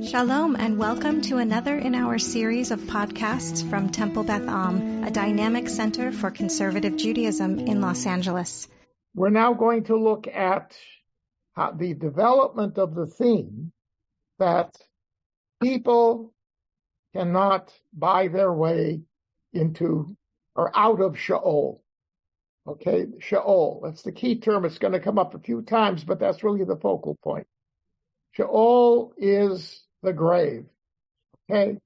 Shalom and welcome to another in our series of podcasts from Temple Beth Am, a dynamic center for conservative Judaism in Los Angeles. We're now going to look at the development of the theme that people cannot buy their way into or out of Sheol. Okay, Sheol, that's the key term. It's going to come up a few times, but that's really the focal point. Sheol is the grave. Okay,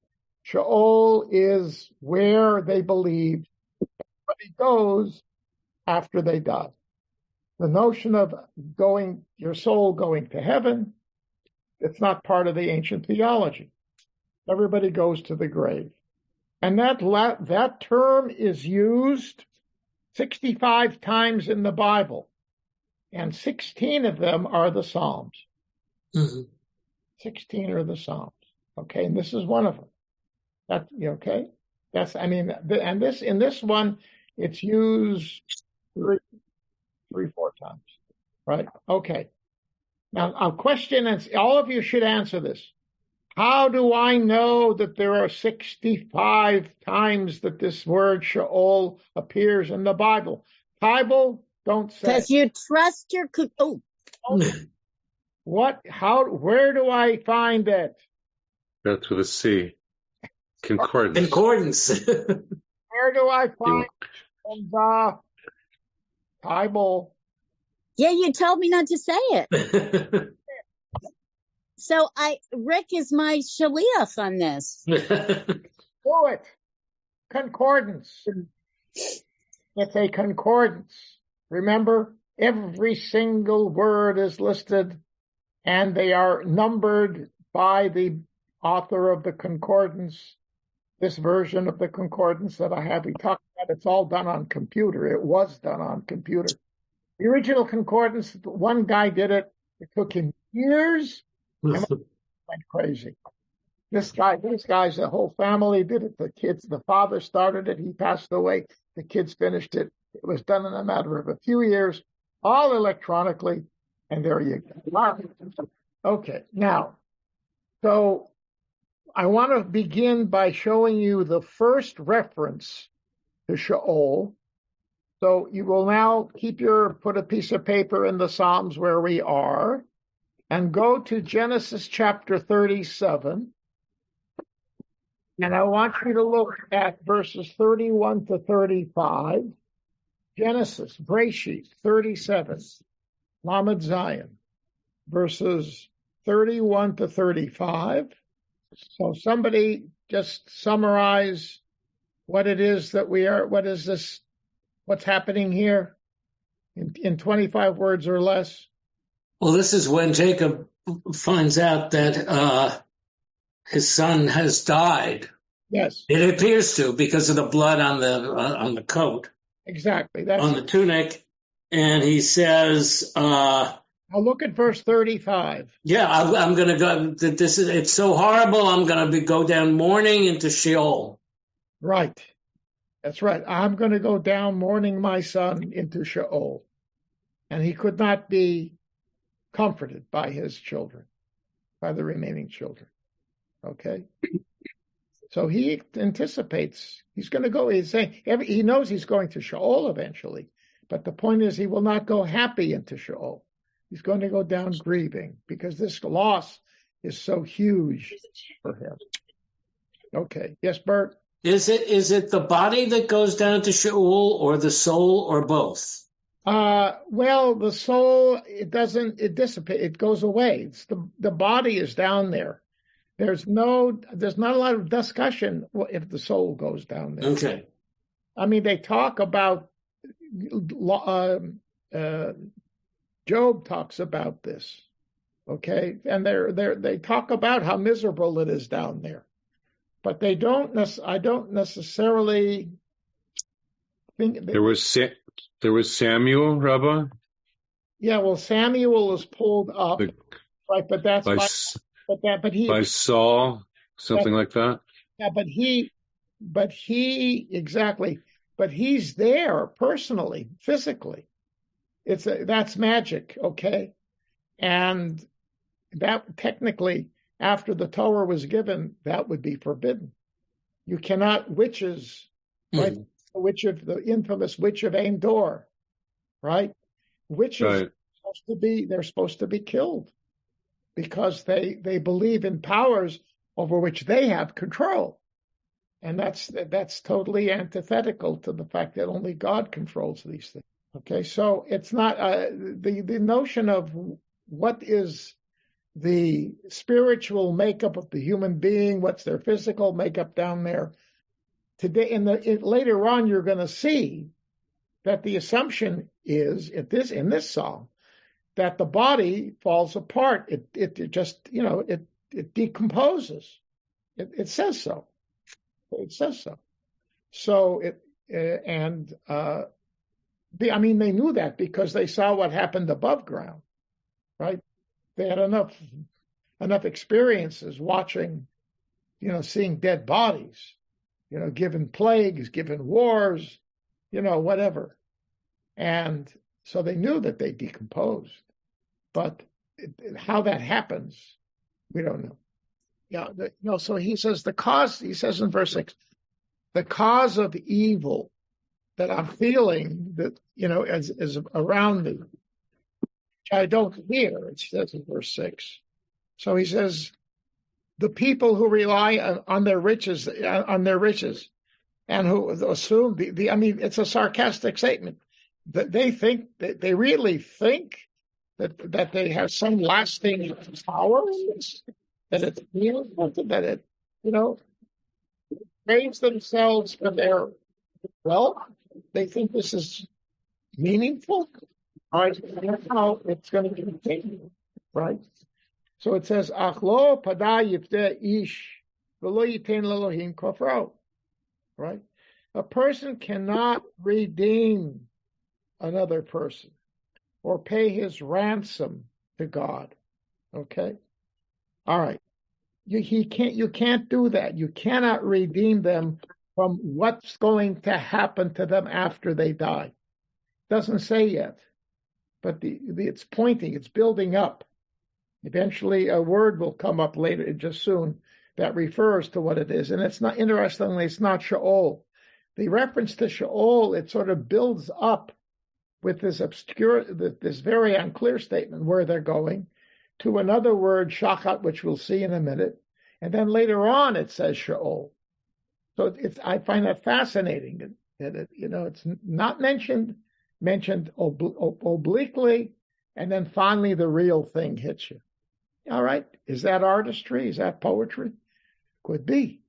Sheol is where they believe everybody goes after they die. The notion of your soul going to heaven, it's not part of the ancient theology. Everybody goes to the grave. And that term is used 65 times in the Bible, and 16 of them are the Psalms. Mm-hmm. 16 are the Psalms. Okay, and this is one of them. Okay? In this one, it's used three, 4 times. Right? Okay. Now, a question, and all of you should answer this. How do I know that there are 65 times that this word Sheol appears in the Bible? Bible, don't say. Because you trust your... Where do I find that? That's with a C. Concordance. Where do I find in the Bible? Yeah, you told me not to say it. So Rick is my shaliach on this. Do it. Concordance. It's a concordance. Remember, every single word is listed, and they are numbered by the author of the concordance. This version of the concordance that I have, we talked about, it's all done on computer. It was done on computer. The original concordance, one guy did it. It took him years. Went crazy. These guys, the whole family did it. The kids, the father started it. He passed away. The kids finished it. It was done in a matter of a few years, all electronically. And there you go. Okay, now, so I want to begin by showing you the first reference to Sheol. So you will now put a piece of paper in the Psalms where we are and go to Genesis chapter 37. And I want you to look at verses 31 to 35. Genesis, Breshit 37, Lamed Zion, verses 31 to 35. So somebody just summarize what it is that what's happening here in 25 words or less. Well, this is when Jacob finds out that his son has died. Yes. It appears to, because of the blood on the coat. Exactly. On the tunic. And he says, I'll look at verse 35. Yeah, I'm going to go. It's so horrible. I'm going to go down mourning into Sheol. Right. That's right. I'm going to go down mourning my son into Sheol. And he could not be comforted by his children, by the remaining children. Okay? So he anticipates he's going to go. He's saying he knows he's going to Sheol eventually. But the point is he will not go happy into Sheol. He's going to go down grieving because this loss is so huge for him. Okay. Yes, Bert? Is it the body that goes down to Sheol or the soul or both? Well, the soul, it dissipates, it goes away. It's the body is down there. There's not a lot of discussion if the soul goes down there. Okay. I mean, they talk about, Job talks about this. Okay. And they talk about how miserable it is down there. But I don't necessarily think there was Samuel, Rabbi. Yeah, well, Samuel is pulled up, right? But that's by Saul, something like that. Yeah, but he's there personally, physically. That's magic, okay? And that technically, after the Torah was given, that would be forbidden. You cannot, witches, right? The infamous witch of Endor, right? Witches they're supposed to be killed because they believe in powers over which they have control. And that's totally antithetical to the fact that only God controls these things. Okay, so it's not the notion of what is the spiritual makeup of the human being, what's their physical makeup down there. Today, later on, you're going to see that the assumption is in this psalm that the body falls apart. It just it decomposes. It says so. It says so. So they knew that because they saw what happened above ground, right? They had enough experiences watching, seeing dead bodies, given plagues, given wars, whatever. And so they knew that they decomposed. But how that happens, we don't know. Yeah, so he says he says in verse 6, the cause of evil that I'm feeling that, is around me, which I don't hear, it says in verse 6. So he says, the people who rely on their riches, and who assume it's a sarcastic statement that they really think that they have some lasting power in this, that it's real, that it, praise themselves for their wealth. They think this is meaningful. All right, now it's going to continue, right? So it says, Achlo pada yifte ish v'lo yitain l'Elohim kofro, right? A person cannot redeem another person or pay his ransom to God. Okay? All right. You can't do that. You cannot redeem them from what's going to happen to them after they die. Doesn't say yet, but it's pointing, it's building up. Eventually a word will come up later, just soon, that refers to what it is. And it's not, interestingly, it's not Sheol. The reference to Sheol, it sort of builds up with this this very unclear statement where they're going, to another word, shachat, which we'll see in a minute. And then later on it says Sheol. So I find that fascinating that it's not mentioned obliquely, and then finally the real thing hits you. All right, is that artistry? Is that poetry? Could be,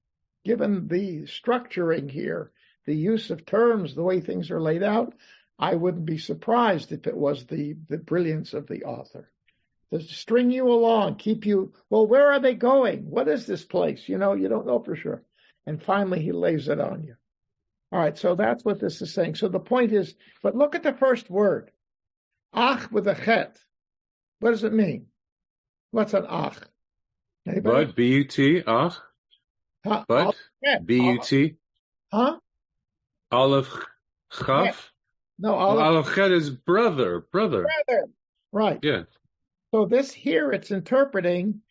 given the structuring here, the use of terms, the way things are laid out. I wouldn't be surprised if it was the brilliance of the author. To string you along, keep you, well, where are they going? What is this place? You don't know for sure. And finally, he lays it on you. All right, so that's what this is saying. So the point is, but look at the first word. Ach with a chet. What does it mean? What's an ach? Anybody? But, B-U-T, ach. Huh? But, B-U-T. Huh? Aleph, chaf. Yeah. No, Aleph chet is brother. Right. Yeah. So this here, it's interpreting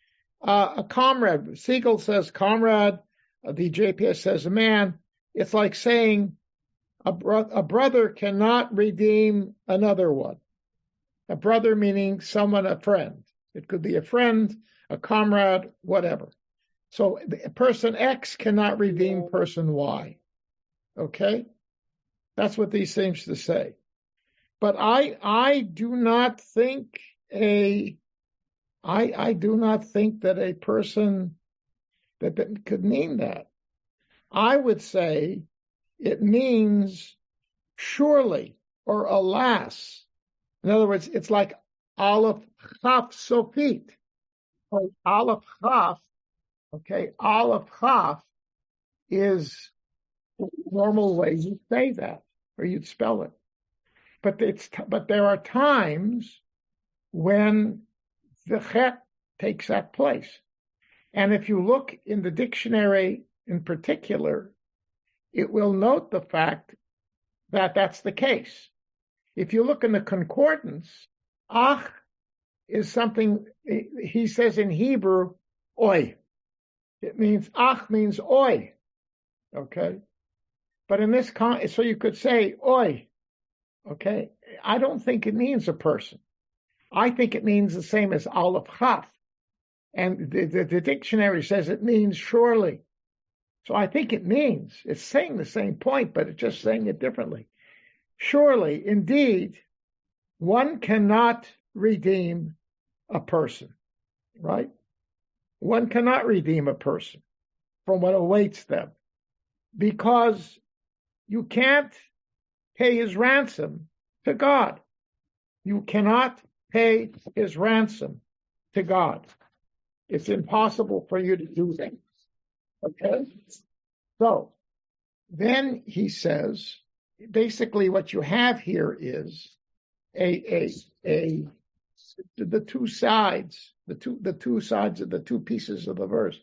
a comrade. Siegel says comrade. The JPS says a man. It's like saying a brother cannot redeem another one. A brother meaning someone, a friend. It could be a friend, a comrade, whatever. So person X cannot redeem person Y. Okay? That's what these seems to say. But I do not think that a person that could mean that. I would say it means surely or alas. In other words, it's like Aleph Chaf Sofit. Aleph Chaf, okay, Aleph Chaf is the normal way you say that, or you'd spell it. But there are times when the chet takes that place. And if you look in the dictionary in particular, it will note the fact that that's the case. If you look in the concordance, ach is something, he says in Hebrew, oi. It means, ach means oi. Okay. But in this so you could say oi. Okay. I don't think it means a person. I think it means the same as aleph chaf. And the dictionary says it means surely. So I think it's saying the same point, but it's just saying it differently. Surely, indeed, one cannot redeem a person, right? One cannot redeem a person from what awaits them because you can't pay his ransom to God. You cannot pay his ransom to God. It's impossible for you to do that. Okay? So then he says, basically what you have here is the two sides, the two sides of the two pieces of the verse.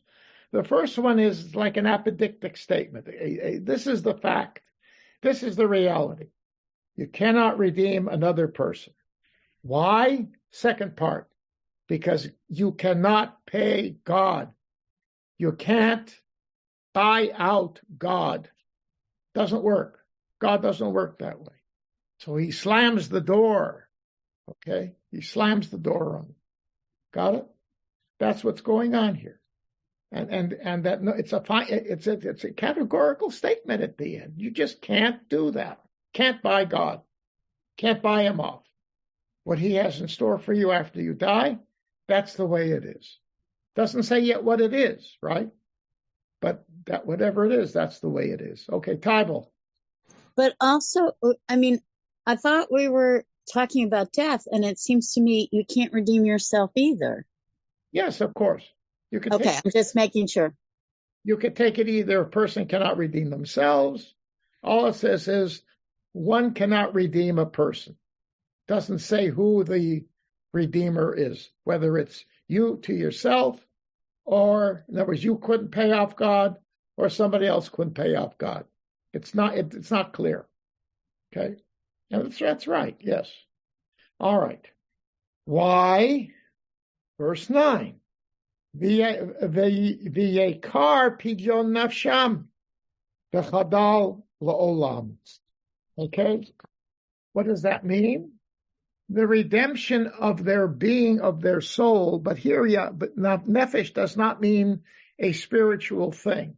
The first one is like an apodictic statement. This is the fact. This is the reality. You cannot redeem another person. Why? Second part, because you cannot pay God. You can't buy out God. Doesn't work. God doesn't work that way. So he slams the door. Okay? He slams the door on it. Got it? That's what's going on here. And that it's a categorical statement at the end. You just can't do that. Can't buy God. Can't buy him off. What he has in store for you after you die, that's the way it is. Doesn't say yet what it is, right? But that whatever it is, that's the way it is. Okay, Tybal. But also, I mean, I thought we were talking about death, and it seems to me you can't redeem yourself either. Yes, of course. You could Okay, I'm just making sure. You could take it either a person cannot redeem themselves. All it says is one cannot redeem a person. Doesn't say who the redeemer is, whether it's you to yourself, or in other words, you couldn't pay off God, or somebody else couldn't pay off God. It's not clear. Okay? And that's right, yes. All right. Why? Verse 9. V'yekar pidyon nafsham v'chadal la'olam. Okay? What does that mean? The redemption of their being, of their soul, but here, but nefesh does not mean a spiritual thing.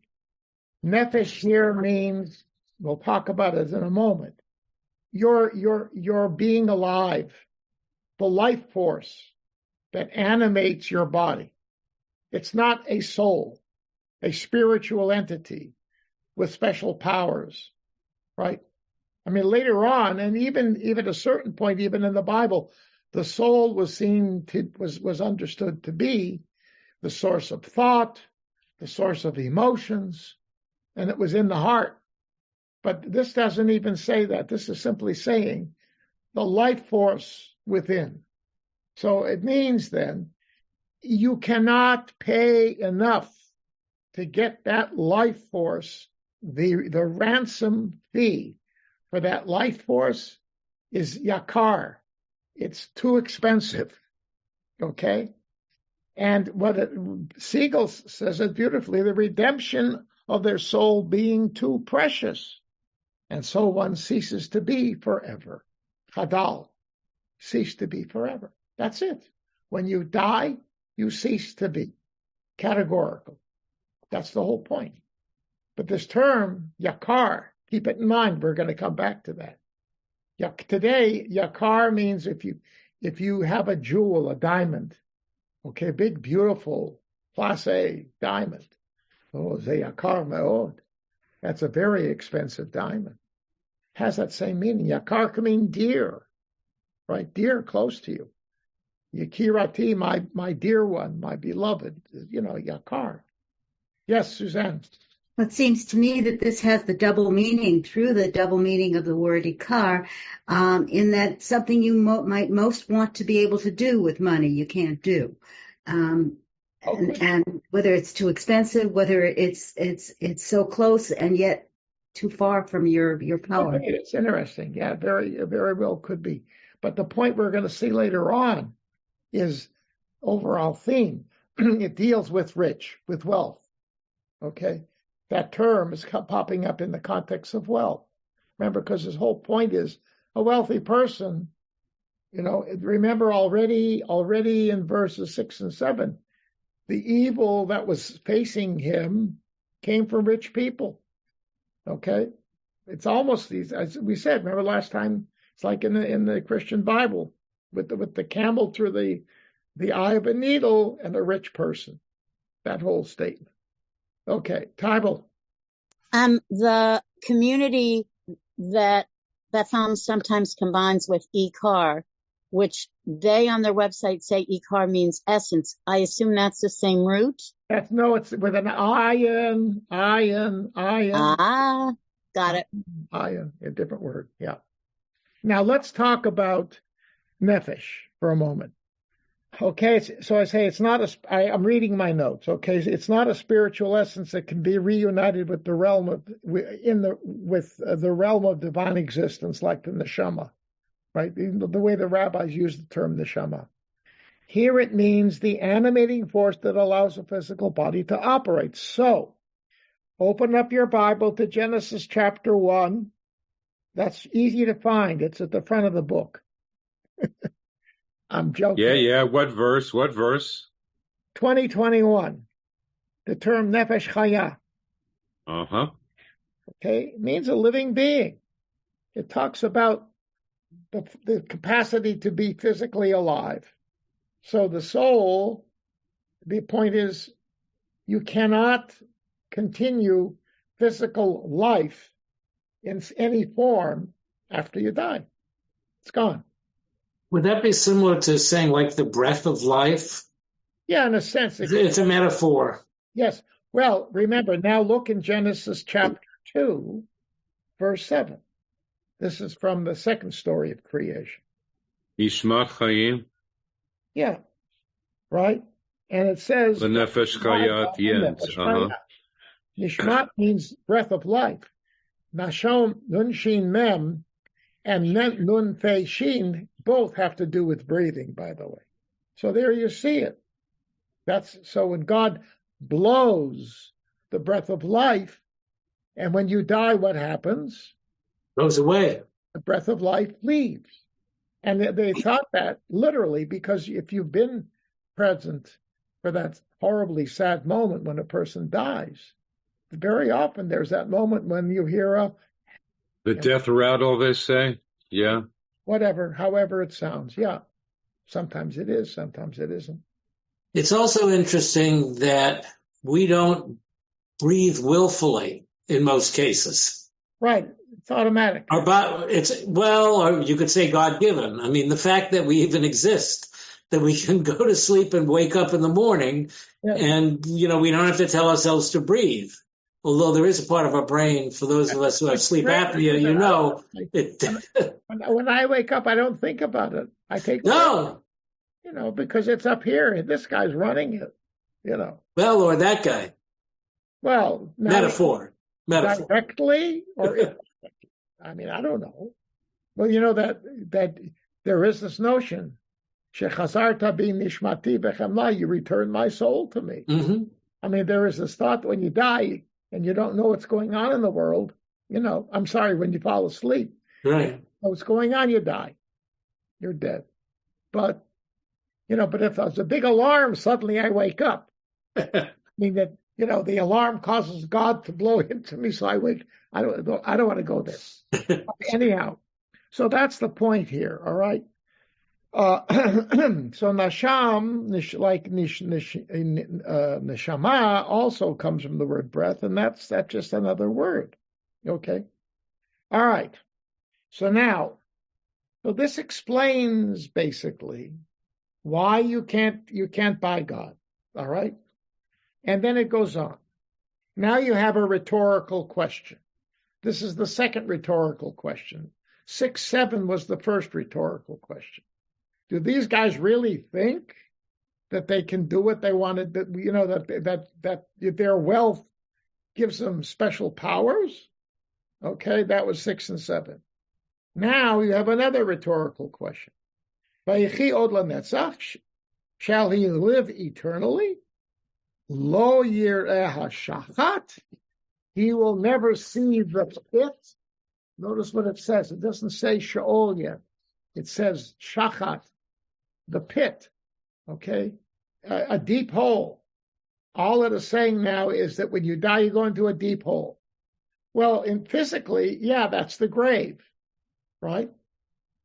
Nefesh here means, we'll talk about it in a moment, your being alive, the life force that animates your body. It's not a soul, a spiritual entity with special powers, right? I mean, later on, and even at a certain point, even in the Bible, the soul was understood to be the source of thought, the source of emotions, and it was in the heart. But this doesn't even say that. This is simply saying the life force within. So it means then you cannot pay enough to get that life force. The ransom fee for that life force is yakar. It's too expensive. Okay? And Siegel says it beautifully, the redemption of their soul being too precious. And so one ceases to be forever. Chadal, cease to be forever. That's it. When you die, you cease to be. Categorical. That's the whole point. But this term, yakar, keep it in mind. We're going to come back to that. Today, yakar means if you have a jewel, a diamond, okay, big, beautiful, class A diamond. Oh, ze yakar me'od. That's a very expensive diamond. Has that same meaning. Yakar can mean dear, right? Dear, close to you. Yakirati, my dear one, my beloved, yakar. Yes, Suzanne. Well, it seems to me that this has the double meaning, through the double meaning of the word ikar, in that something you might most want to be able to do with money, you can't do. And whether it's too expensive, whether it's so close and yet too far from your power. Okay, it's interesting. Yeah, very, very well could be. But the point we're going to see later on is overall theme. it deals with rich, with wealth. Okay? That term is popping up in the context of wealth. Remember, because his whole point is a wealthy person, remember already in verses 6 and 7, the evil that was facing him came from rich people. Okay? It's almost these, as we said, remember last time, it's like in the Christian Bible, with the camel through the eye of a needle and a rich person. That whole statement. Okay, Tybal. The community that Beth Am sometimes combines with Ikar, which they on their website say Ikar means essence. I assume that's the same root? It's with an ayin. Ah, got it. Ayin, a different word, yeah. Now let's talk about nefesh for a moment. Okay, so I say it's not I'm reading my notes. Okay, it's not a spiritual essence that can be reunited with the realm of the realm of divine existence, like the neshama, right? The way the rabbis use the term neshama. Here it means the animating force that allows a physical body to operate. So, open up your Bible to Genesis chapter 1. That's easy to find. It's at the front of the book. I'm joking. Yeah. What verse? 2021. The term nefesh chaya. Uh-huh. Okay, it means a living being. It talks about the capacity to be physically alive. So the soul, the point is, you cannot continue physical life in any form after you die. It's gone. Would that be similar to saying like the breath of life? Yeah, in a sense. It's a metaphor. Yes. Well, remember, now look in Genesis chapter 2, verse 7. This is from the second story of creation. Yishmat chayim. Yeah. Right? And it says... L'nefesh chaya at the end. Uh-huh. Nishmat means breath of life. Nashom, nun shin mem, and nun fei shin both have to do with breathing, by the way. So there you see it. So when God blows the breath of life, and when you die, what happens? Goes away. The breath of life leaves. And they thought that literally, because if you've been present for that horribly sad moment when a person dies, very often there's that moment when you hear the death rattle, they say. Yeah. However it sounds. Yeah. Sometimes it is, sometimes it isn't. It's also interesting that we don't breathe willfully in most cases. Right. It's automatic. Or you could say God-given. I mean, the fact that we even exist, that we can go to sleep and wake up in the morning, and, we don't have to tell ourselves to breathe. Although there is a part of our brain, for those of us who have sleep apnea, When I wake up, I don't think about it. I take because it's up here, and this guy's running it, Well, or that guy. Well, metaphor. Directly or I mean, I don't know. Well, that there is this notion, Shechazarta bi nishmati bechemla, you return my soul to me. Mm-hmm. I mean, there is this thought when you die and you don't know what's going on in the world, I'm sorry, when you fall asleep. Right. You know what's going on, you die. You're dead. But, but if there's a big alarm, suddenly I wake up. I mean that, the alarm causes God to blow into me, so I wake. I don't want to go there. Anyhow, so that's the point here. All right. So nasham, like neshama, also comes from the word breath, and that's just another word. Okay. All right. So this explains basically why you can't buy God. All right. And then it goes on. Now you have a rhetorical question. This is the second rhetorical question. 6-7 was the first rhetorical question. Do these guys really think that they can do what they wanted? That their wealth gives them special powers? Okay, that was 6 and 7. Now you have another rhetorical question. Shall he live eternally? Lo yireh hashachat. He will never see the pit. Notice what it says. It doesn't say Sheol yet. It says shachat, the pit. Okay? A deep hole. All it is saying now is that when you die, you go into a deep hole. Well, physically, yeah, that's the grave, right?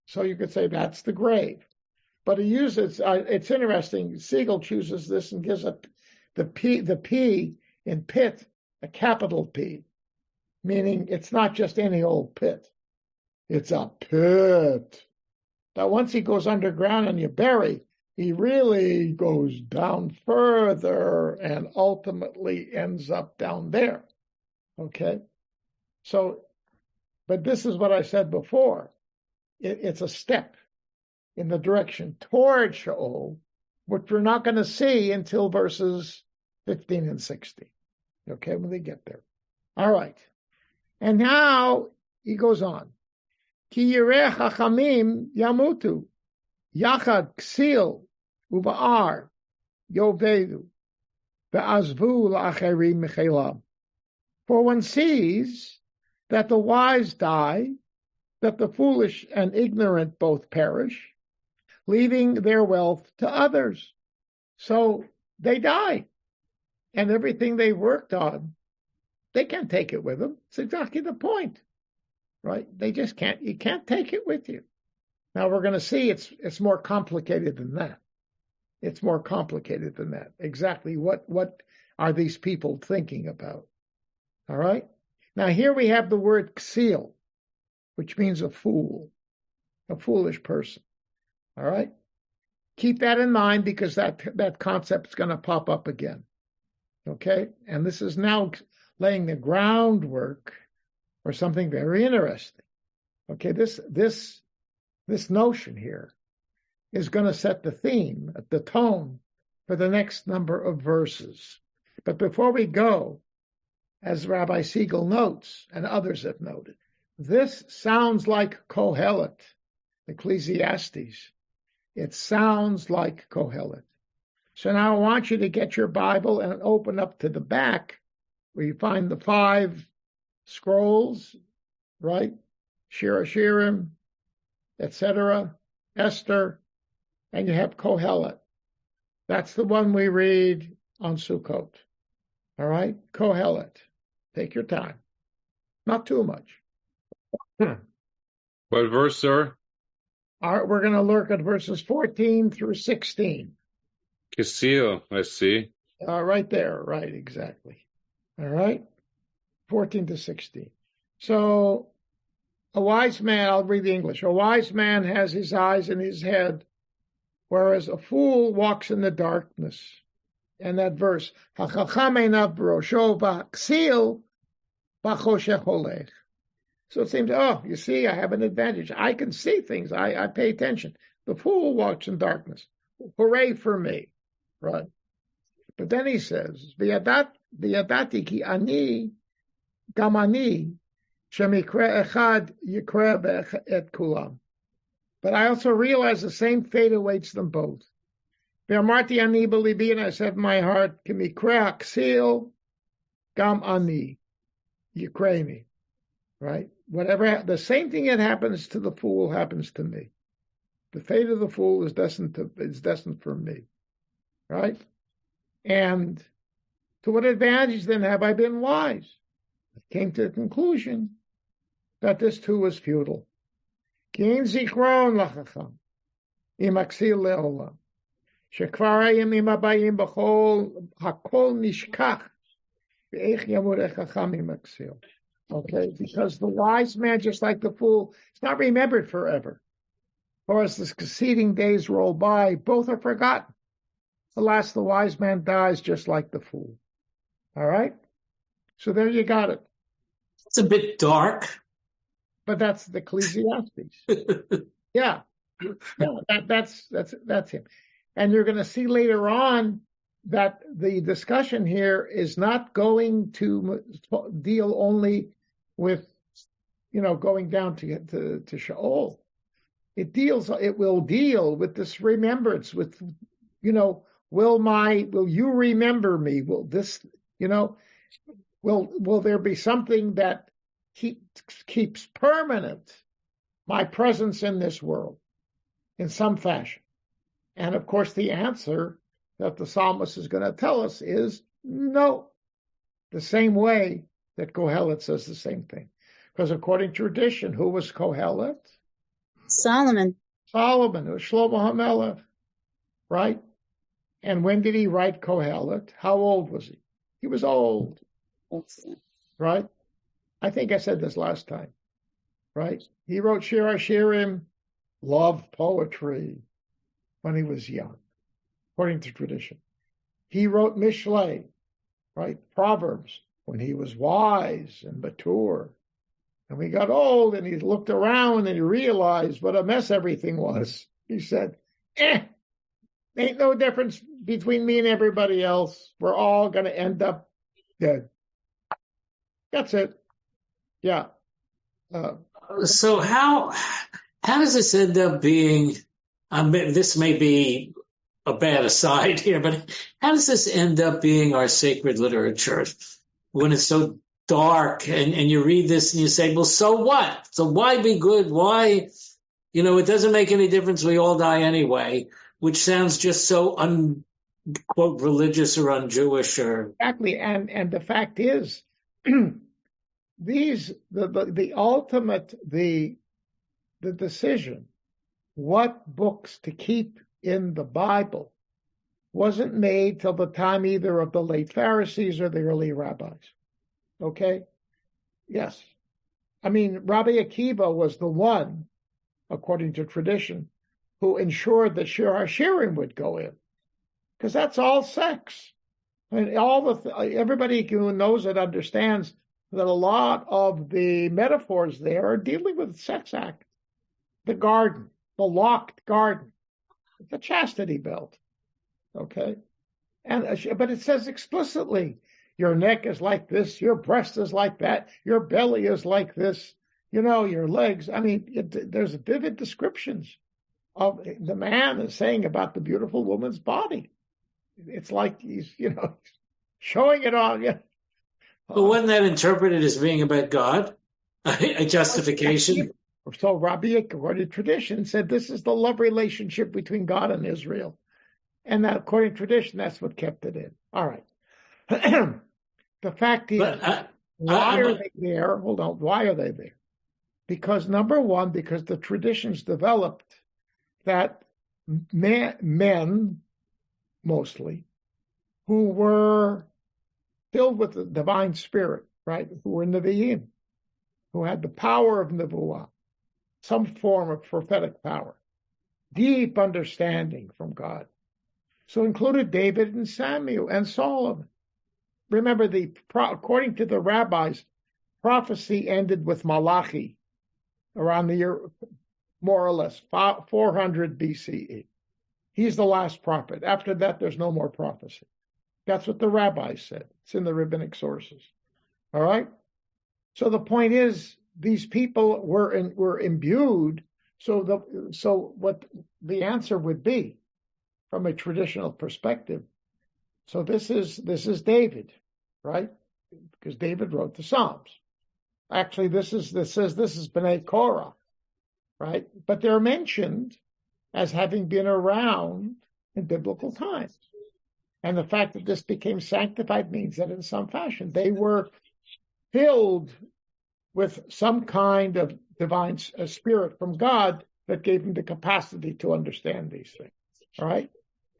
So you could say that's the grave. But he uses, it's interesting, Siegel chooses this and gives up the P in pit, a capital P, meaning it's not just any old pit. It's a pit. That once he goes underground and you bury, he really goes down further and ultimately ends up down there. Okay? So, but this is what I said before. It's a step in the direction toward Sheol, which we're not going to see until verses 15 and 16. Okay, when they get there. All right. And now he goes on. Ki yireh chachamim yamutu, yachad ksil uva'ar yovedu, ve'azvu la'acherim mechelam. For one sees that the wise die, that the foolish and ignorant both perish, leaving their wealth to others. So they die. And everything they worked on, they can't take it with them. It's exactly the point, right? They just can't. You can't take it with you. Now we're going to see it's more complicated than that. It's more complicated than that. Exactly what are these people thinking about? All right? Now here we have the word ksil, which means a fool, a foolish person. All right? Keep that in mind because that concept is going to pop up again. Okay? And this is now laying the groundwork for something very interesting. Okay, this notion here is going to set the theme, the tone for the next number of verses. But before we go, as Rabbi Siegel notes, and others have noted, this sounds like Kohelet, Ecclesiastes. It sounds like Kohelet. So now I want you to get your Bible and open up to the back where you find the 5 scrolls, right? Shir Hashirim, etc., Esther, and you have Kohelet. That's the one we read on Sukkot. All right? Kohelet. Take your time. Not too much. What verse, sir? All right, we're going to look at verses 14 through 16. Ksil, I see. Right there. Right, exactly. All right? 14 to 16. So, a wise man, I'll read the English. A wise man has his eyes in his head, whereas a fool walks in the darkness. And that verse, HaChacham einav b'rosho v'haksil b'choshech holech. So it seems, you see, I have an advantage. I can see things. I pay attention. The fool walks in darkness. Hooray for me. Right. But then he says, V'yadati ki ani, gam ani, shemikra echad yikra et kulam. But I also realize the same fate awaits them both. V'amarti ani b'libi, and I said in my heart, kimikra ksil, gam ani, yikreni. Right? Whatever, the same thing that happens to the fool happens to me. The fate of the fool is destined for me. Right? And to what advantage then have I been wise? I came to the conclusion that this too was futile. Ki ein zichron lachacham, im aksil leolam, shekvar hayamim habayim b'chol hakol nishkach, ve'ech yamur echacham im aksil. Okay, because the wise man, just like the fool, is not remembered forever. Or as the succeeding days roll by, both are forgotten. Alas, the wise man dies just like the fool. All right? So there you got it. It's a bit dark. But that's the Ecclesiastes. Yeah. That's him. And you're going to see later on that the discussion here is not going to deal only with, going down to Sheol. It will deal with this remembrance, with, will you remember me? Will this, will there be something that keeps permanent my presence in this world in some fashion? And of course, the answer that the psalmist is going to tell us is no. The same way that Kohelet says the same thing. Because according to tradition, who was Kohelet? Solomon. Solomon, it was Shlomo HaMelech, right? And when did he write Kohelet? How old was he? He was old, right? I think I said this last time, right? He wrote Shir HaShirim, love poetry, when he was young, according to tradition. He wrote Mishlei, right? Proverbs, when he was wise and mature. And we got old and he looked around and he realized what a mess everything was. He said, ain't no difference between me and everybody else. We're all going to end up dead. That's it. Yeah. So how does this end up being, this may be a bad aside here, but how does this end up being our sacred literature when it's so dark and you read this and you say, well, so what? So why be good? Why, it doesn't make any difference. We all die anyway, which sounds just so unquote religious or un-Jewish or. Exactly. And the fact is, the ultimate, the decision, what books to keep in the Bible wasn't made till the time either of the late Pharisees or the early rabbis. Okay? Yes. I mean, Rabbi Akiva was the one, according to tradition, who ensured that Shir HaShirim would go in. Because that's all sex. I mean, everybody who knows it understands that a lot of the metaphors there are dealing with the sex act. The garden, the locked garden, the chastity belt. Okay? But it says explicitly, your neck is like this, your breast is like that, your belly is like this, your legs. I mean, there's vivid descriptions of the man is saying about the beautiful woman's body. It's like he's, showing it on. But wasn't that interpreted as being about God? A justification? So Rabbi, according to tradition, said this is the love relationship between God and Israel. And that, according to tradition, that's what kept it in. All right. The fact is, why are they there? Hold on. Why are they there? Because number one, because the traditions developed that men mostly, who were filled with the divine spirit, right? Who were Nevi'im, who had the power of Nevuah, some form of prophetic power, deep understanding from God. So included David and Samuel and Solomon. Remember, according to the rabbis, prophecy ended with Malachi around the year, more or less, 400 BCE. He's the last prophet. After that, there's no more prophecy. That's what the rabbis said. It's in the rabbinic sources. All right? So the point is, these people were imbued. So what the answer would be, from a traditional perspective. So this is David, right? Because David wrote the Psalms. Actually, this is Bnei Korah, right? But they're mentioned as having been around in biblical times. And the fact that this became sanctified means that in some fashion they were filled with some kind of divine spirit from God that gave them the capacity to understand these things, all right?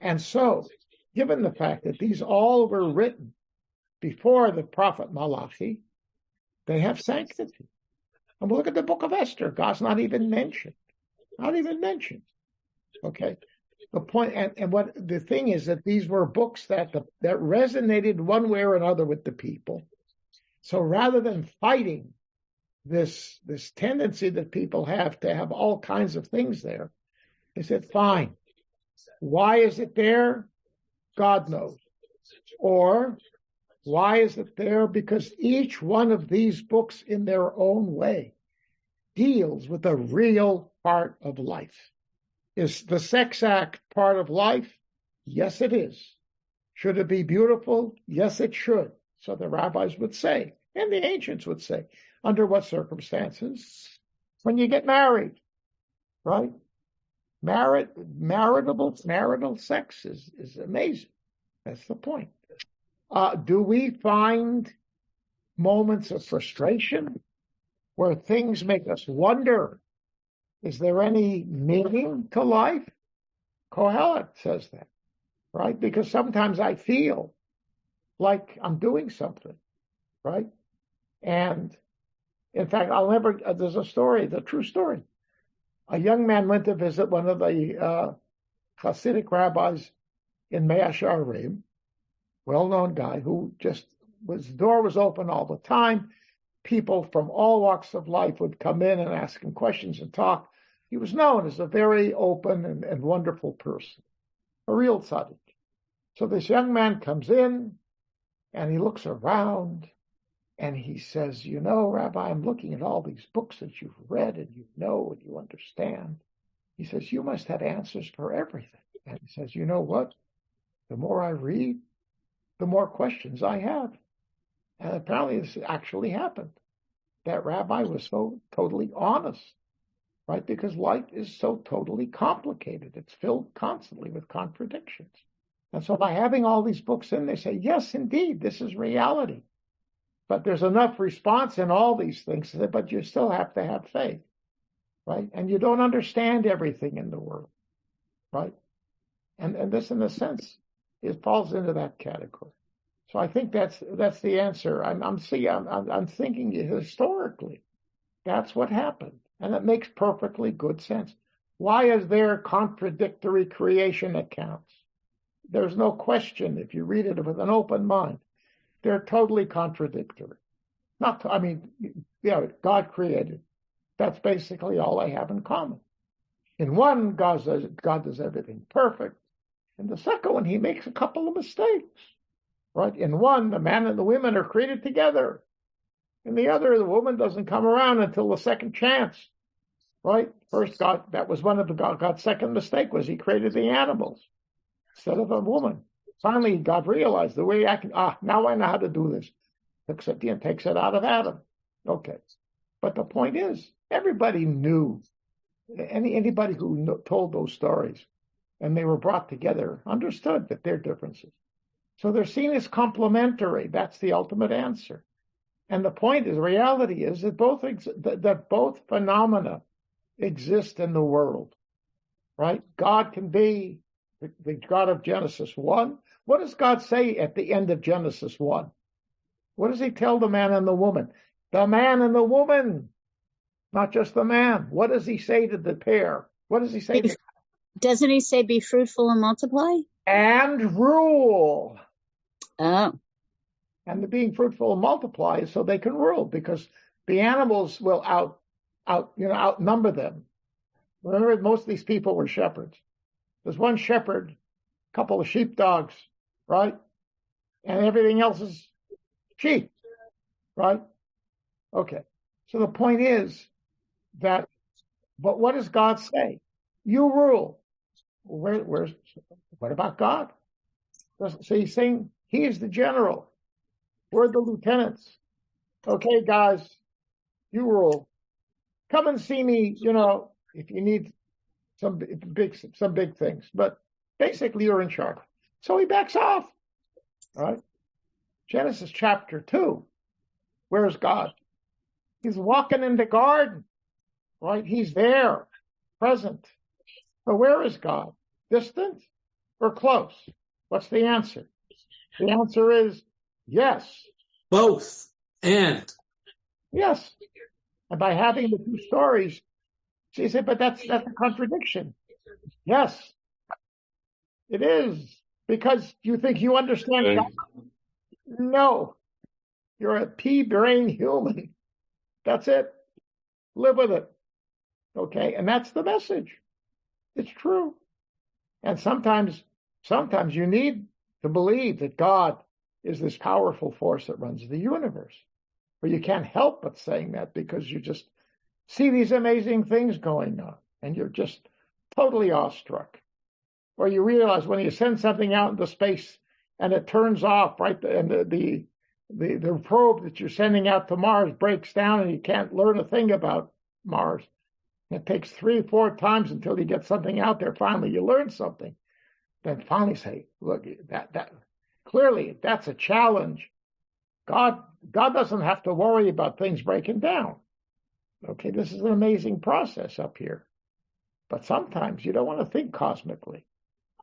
And so, given the fact that these all were written before the prophet Malachi, they have sanctity. And we'll look at the book of Esther. God's not even mentioned. Not even mentioned. Okay? The point, and what the thing is that these were books that resonated one way or another with the people. So rather than fighting this tendency that people have to have all kinds of things there, they said, fine. Why is it there? God knows. Or why is it there? Because each one of these books in their own way deals with a real part of life. Is the sex act part of life? Yes, it is. Should it be beautiful? Yes, it should. So the rabbis would say, and the ancients would say, under what circumstances? When you get married, right? Marital sex is amazing. That's the point. Do we find moments of frustration where things make us wonder, is there any meaning to life? Kohelet says that, right? Because sometimes I feel like I'm doing something, right? And in fact, there's a story, the true story. A young man went to visit one of the Hasidic rabbis in Mea Shearim, well-known guy who the door was open all the time. People from all walks of life would come in and ask him questions and talk. He was known as a very open and wonderful person, a real tzaddik. So this young man comes in and he looks around and he says, Rabbi, I'm looking at all these books that you've read and you know and you understand. He says, you must have answers for everything. And he says, you know what? The more I read, the more questions I have. And apparently this actually happened. That rabbi was so totally honest, right? Because life is so totally complicated. It's filled constantly with contradictions. And so by having all these books in, they say, yes, indeed, this is reality. But there's enough response in all these things, but you still have to have faith, right? And you don't understand everything in the world, right? And this, in a sense, it falls into that category. So I think that's the answer. I'm thinking historically, that's what happened, and it makes perfectly good sense. Why is there contradictory creation accounts? There's no question if you read it with an open mind. They're totally contradictory. God created. That's basically all they have in common. In one, God does everything perfect. In the second one, he makes a couple of mistakes. Right? In one, the man and the women are created together. In the other, the woman doesn't come around until the second chance. Right? First, that was one of God's second mistake, was he created the animals instead of a woman. Finally, God realized the way now I know how to do this. Except he takes it out of Adam. Okay. But the point is, everybody knew, anybody who told those stories, and they were brought together, understood that they're differences. So they're seen as complementary. That's the ultimate answer. And the point is, reality is that both phenomena exist in the world, right? God can be the God of Genesis 1. What does God say at the end of Genesis 1? What does he tell the man and the woman? The man and the woman, not just the man. What does he say to the pair? What does he say? Doesn't he say, be fruitful and multiply? And rule. Oh. And the being fruitful and multiply is so they can rule, because the animals will outnumber them. Remember, most of these people were shepherds. There's one shepherd, a couple of sheepdogs, right? And everything else is sheep, right? Okay. So the point is that, but what does God say? You rule. What about God? So he's saying he is the general. We're the lieutenants. Okay, guys, you rule. Come and see me, if you need some big things. But basically, you're in charge. So he backs off. All right. Genesis chapter 2. Where's God? He's walking in the garden. Right? He's there, present. So where is God? Distant or close? What's the answer? The answer is yes. Both. And. Yes. And by having the two stories, she said, but that's a contradiction. Yes, it is. Because you think you understand God. No. You're a pea-brain human. That's it. Live with it. Okay? And that's the message. It's true. And sometimes you need to believe that God is this powerful force that runs the universe. But you can't help but saying that, because you just see these amazing things going on and you're just totally awestruck. or you realize when you send something out into space and it turns off, right, and the probe that you're sending out to Mars breaks down and you can't learn a thing about Mars. It takes 3 or 4 times until you get something out there. Finally, you learn something. Then finally say, look, that clearly that's a challenge. God doesn't have to worry about things breaking down. Okay, this is an amazing process up here. But sometimes you don't want to think cosmically.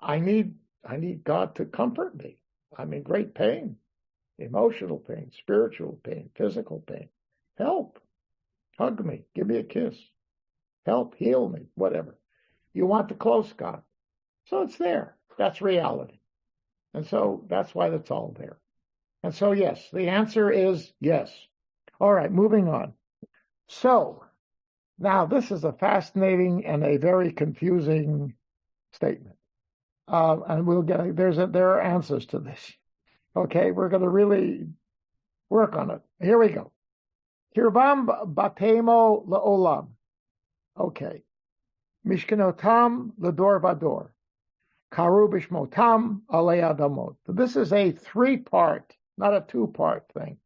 I need God to comfort me. I'm in great pain, emotional pain, spiritual pain, physical pain. Help. Hug me. Give me a kiss. Help. Heal me. Whatever. You want the close God. So it's there. That's reality. And so that's why that's all there. And so, yes, the answer is yes. All right, moving on. So now this is a fascinating and a very confusing statement. And we'll get, there are answers to this. Okay, we're going to really work on it. Here we go. Kirbam batemo leolam. Okay. Mishkenotam ledor vador. Karu bishmotam alei adamot. This is a 3-part, not a 2-part thing.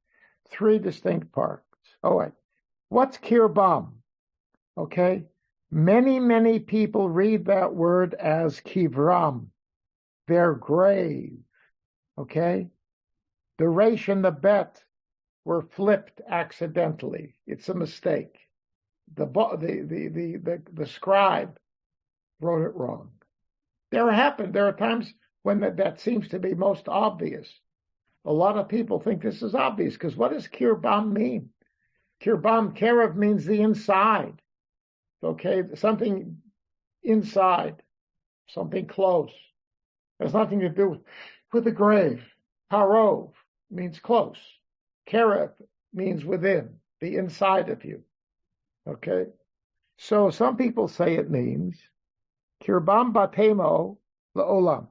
3 distinct parts. All right. What's kirbam? Okay. Many people read that word as kivram, their grave. Okay. The resh and the bet were flipped accidentally. It's a mistake. The scribe wrote it wrong. There are times when that seems to be most obvious. A lot of people think this is obvious because what does kirbam mean? Kerev means the inside. Okay, something inside, something close. Has nothing to do with the grave. Parov means close. Kerev means within, the inside of you. Okay, so some people say it means Kirbam batemo leolam.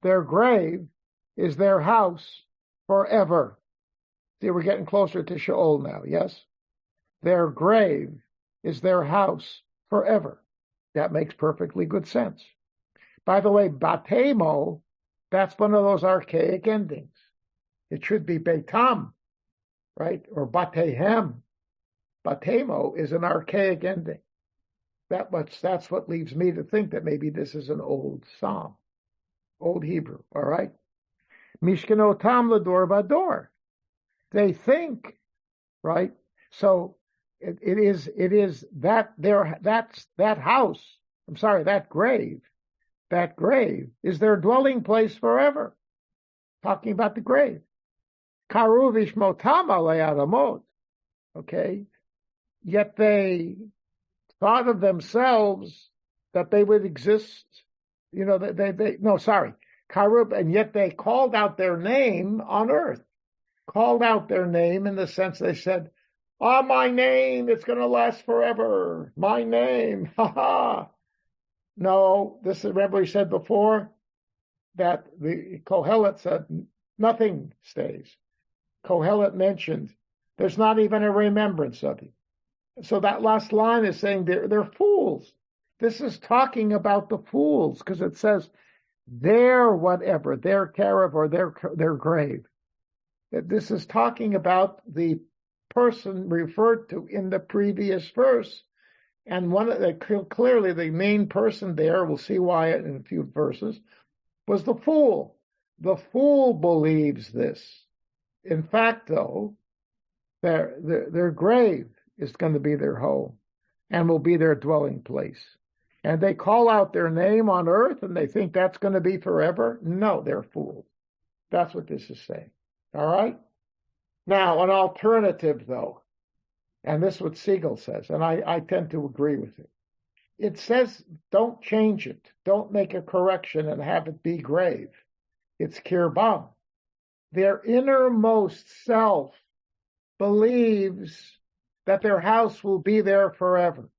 Their grave is their house forever. See, we're getting closer to Sheol now, yes? Their grave is their house forever. That makes perfectly good sense. By the way, batemo, that's one of those archaic endings. It should be betam, right? Or batehem. Batemo is an archaic ending. That's what leaves me to think that maybe this is an old psalm, old Hebrew, all right? Mishkenotam ledor vador. They think, right? So it is that that house, I'm sorry, that grave is their dwelling place forever. Talking about the grave. Karu vishmotam alei adamot. Okay? Yet they thought of themselves that they would exist, Karub, and yet they called out their name on earth. Called out their name in the sense they said, my name, it's going to last forever. My name, ha. No, this is, remember we said before that the Kohelet said nothing stays. Kohelet mentioned there's not even a remembrance of you. So that last line is saying they're fools. This is talking about the fools because it says their whatever, their kerev or their grave. This is talking about the person referred to in the previous verse, and clearly the main person there, we'll see why in a few verses, was the fool. The fool believes this. In fact, though, their grave is going to be their home and will be their dwelling place. And they call out their name on earth and they think that's going to be forever. No, they're fools. That's what this is saying. All right? Now, an alternative, though, and this is what Siegel says, and I tend to agree with it. It says don't change it. Don't make a correction and have it be grave. It's kirbam. Their innermost self believes that their house will be there forever.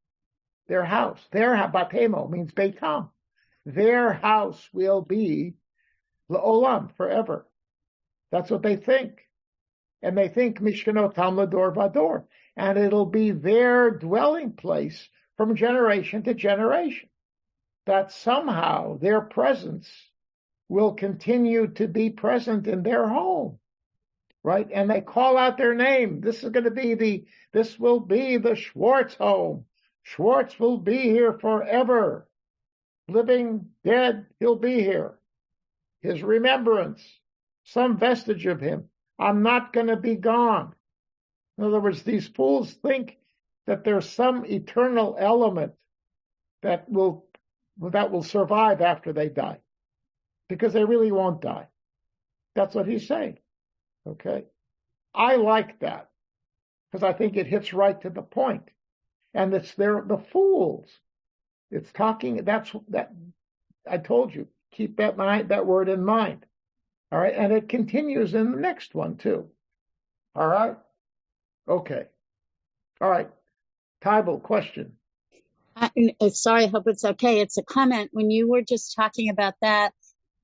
Their house, batemo means beitam. Their house will be leolam, forever. That's what they think. And they think mishkenotam ledor vador. And it'll be their dwelling place from generation to generation. that somehow their presence will continue to be present in their home, right? And they call out their name. This will be the Schwartz home. Schwartz will be here forever. Living, dead, he'll be here. His remembrance, some vestige of him. I'm not going to be gone. In other words, these fools think that there's some eternal element that will survive after they die, because they really won't die. That's what he's saying. Okay. I like that because I think it hits right to the point. And it's the fools. It's talking, that I told you, keep that word in mind. All right. And it continues in the next one too. All right. Okay. All right. Tybal, question. Sorry, I hope it's okay. It's a comment. When you were just talking about that,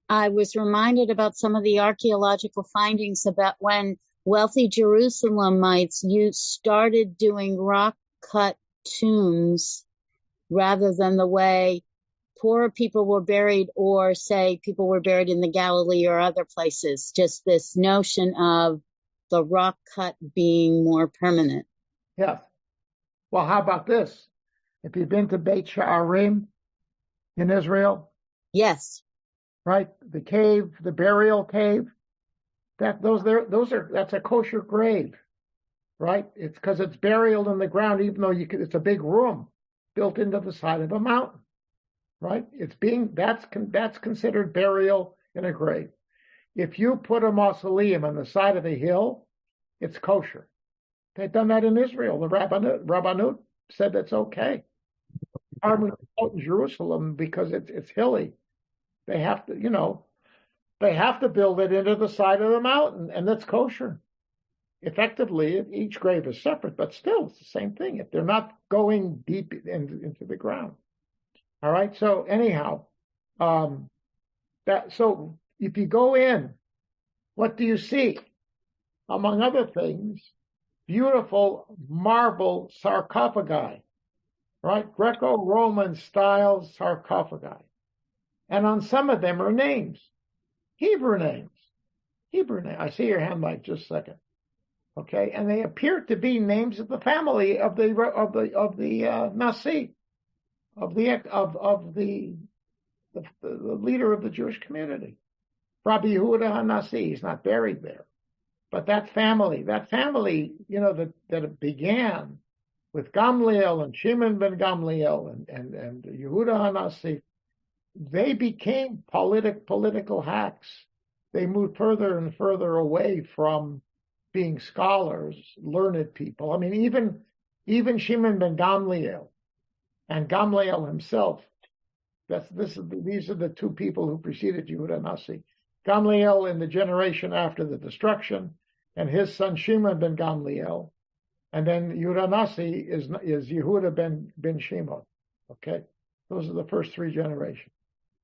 I was reminded about some of the archaeological findings about when wealthy Jerusalemites started doing rock-cut tombs rather than the way poorer people were buried, or say people were buried in the Galilee or other places. Just this notion of the rock cut being more permanent. Yes. Well, how about this? If you've been to Beit Sha'arim in Israel? Yes. Right? The cave, the burial cave, that's a kosher grave, right? It's because it's buried in the ground, even though it's a big room built into the side of a mountain, right? That's considered burial in a grave. If you put a mausoleum on the side of a hill, it's kosher. They've done that in Israel. The Rabbanut said that's okay. In Jerusalem, because it's hilly, they have to build it into the side of the mountain, and that's kosher. Effectively, each grave is separate, but still it's the same thing. If they're not going deep into the ground. All right. So anyhow, so if you go in, what do you see? Among other things, beautiful marble sarcophagi, right? Greco-Roman style sarcophagi. And on some of them are names, Hebrew names. I see your hand, Mike, just a second. Okay. And they appear to be names of the family of the Nasi, of the leader of the Jewish community. Rabbi Yehuda HaNasi, he's not buried there. But that family, that it began with Gamliel and Shimon ben Gamliel and Yehuda HaNasi, they became political hacks. They moved further and further away from being scholars, learned people. I mean, even Shimon ben Gamliel and Gamliel himself, these are the two people who preceded Yehuda HaNasi. Gamliel in the generation after the destruction, and his son Shimon ben Gamliel, and then Yehuda HaNasi is Yehuda ben Shimon. Okay, those are the first three generations.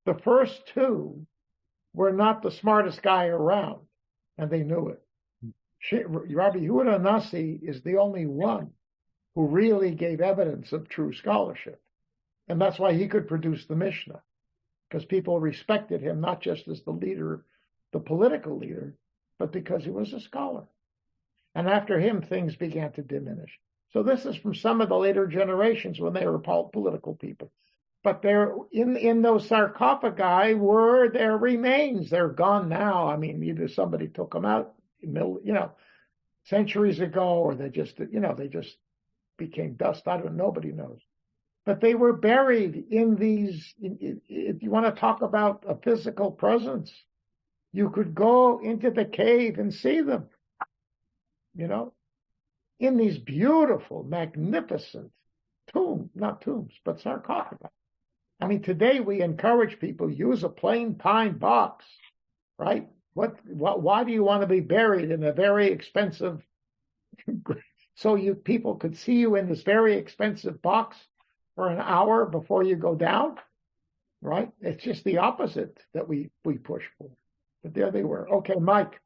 The first two were not the smartest guy around, and they knew it. Rabbi Yehuda HaNasi is the only one who really gave evidence of true scholarship, and that's why he could produce the Mishnah, because people respected him not just as the leader, the political leader, but because he was a scholar. And after him, things began to diminish. So this is from some of the later generations when they were political people. But there, in those sarcophagi were their remains. They're gone now. I mean, either somebody took them out, centuries ago, or they just became dust. Nobody knows. But they were buried in these. If you want to talk about a physical presence, you could go into the cave and see them, in these beautiful, magnificent not tombs, but sarcophagi. I mean, today we encourage people, use a plain pine box, right? Why do you want to be buried in a very expensive, so people could see you in this very expensive box for an hour before you go down, right? It's just the opposite that we push for. But there they were. Okay, Mike.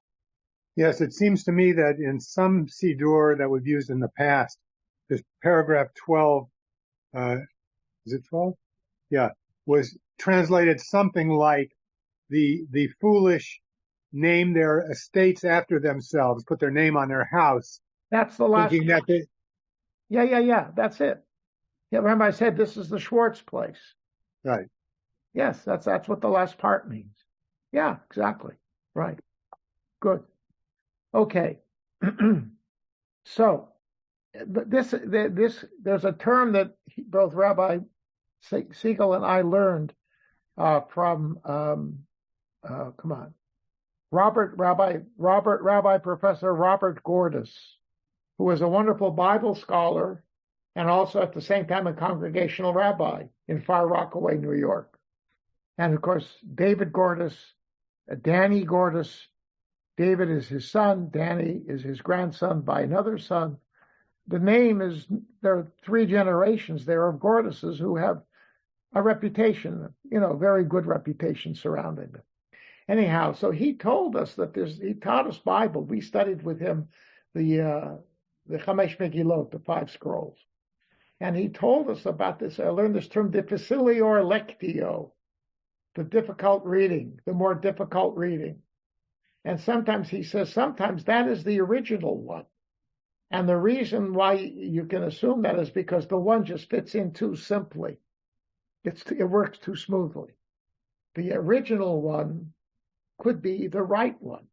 Yes, it seems to me that in some Siddur that we've used in the past, this paragraph 12, is it 12? Yeah, was translated something like the foolish name their estates after themselves, put their name on their house, That's the last. thinking that they, Yeah. That's it. Yeah, remember I said this is the Schwartz place. right. Yes, that's what the last part means. Yeah, exactly. Right. Good. Okay. So this there's a term that both Rabbi Siegel and I learned from come on, Rabbi Professor Robert Gordis, who was a wonderful Bible scholar and also at the same time a congregational rabbi in Far Rockaway, New York. And of course, David Gordis, Danny Gordis. David is his son. Danny is his grandson by another son. The name is, there are 3 generations there of Gordises who have a reputation, very good reputation surrounding them. Anyhow, so he told us that he taught us Bible. We studied with him the Chamesh Megillot, the 5 scrolls. And he told us about this. I learned this term, difficilior lectio, the difficult reading, the more difficult reading. And sometimes he says, sometimes that is the original one. And the reason why you can assume that is because the one just fits in too simply. It works too smoothly. The original one could be the right one.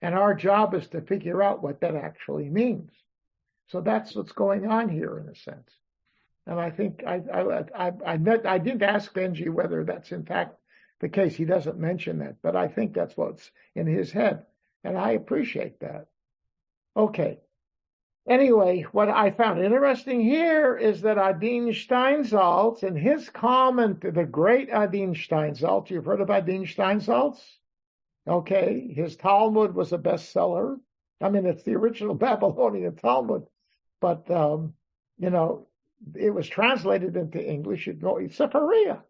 And our job is to figure out what that actually means. So that's what's going on here in a sense. And I think I didn't ask Benji whether that's in fact the case. He doesn't mention that, but I think that's what's in his head. And I appreciate that. Okay. Anyway, what I found interesting here is that Adin Steinsaltz, in his comment, the great Adin Steinsaltz, you've heard of Adin Steinsaltz? Okay, his Talmud was a bestseller. I mean, it's the original Babylonian Talmud, but, it was translated into English. You'd go, Sephariah.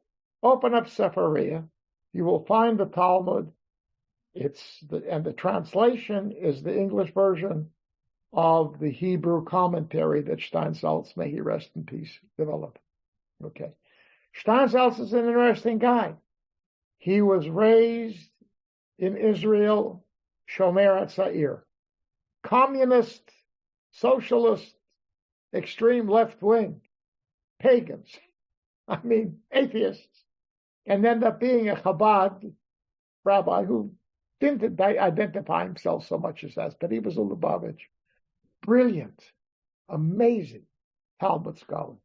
Open up Sephariah. You will find the Talmud. And the translation is the English version of the Hebrew commentary that Steinsaltz, may he rest in peace, developed. Okay. Steinsaltz is an interesting guy. He was raised in Israel, Shomer Hatzair. Communist, socialist, extreme left wing, pagans, atheists, and ended up being a Chabad rabbi who didn't identify himself so much as that, but he was a Lubavitch. Brilliant, amazing Talmud scholar,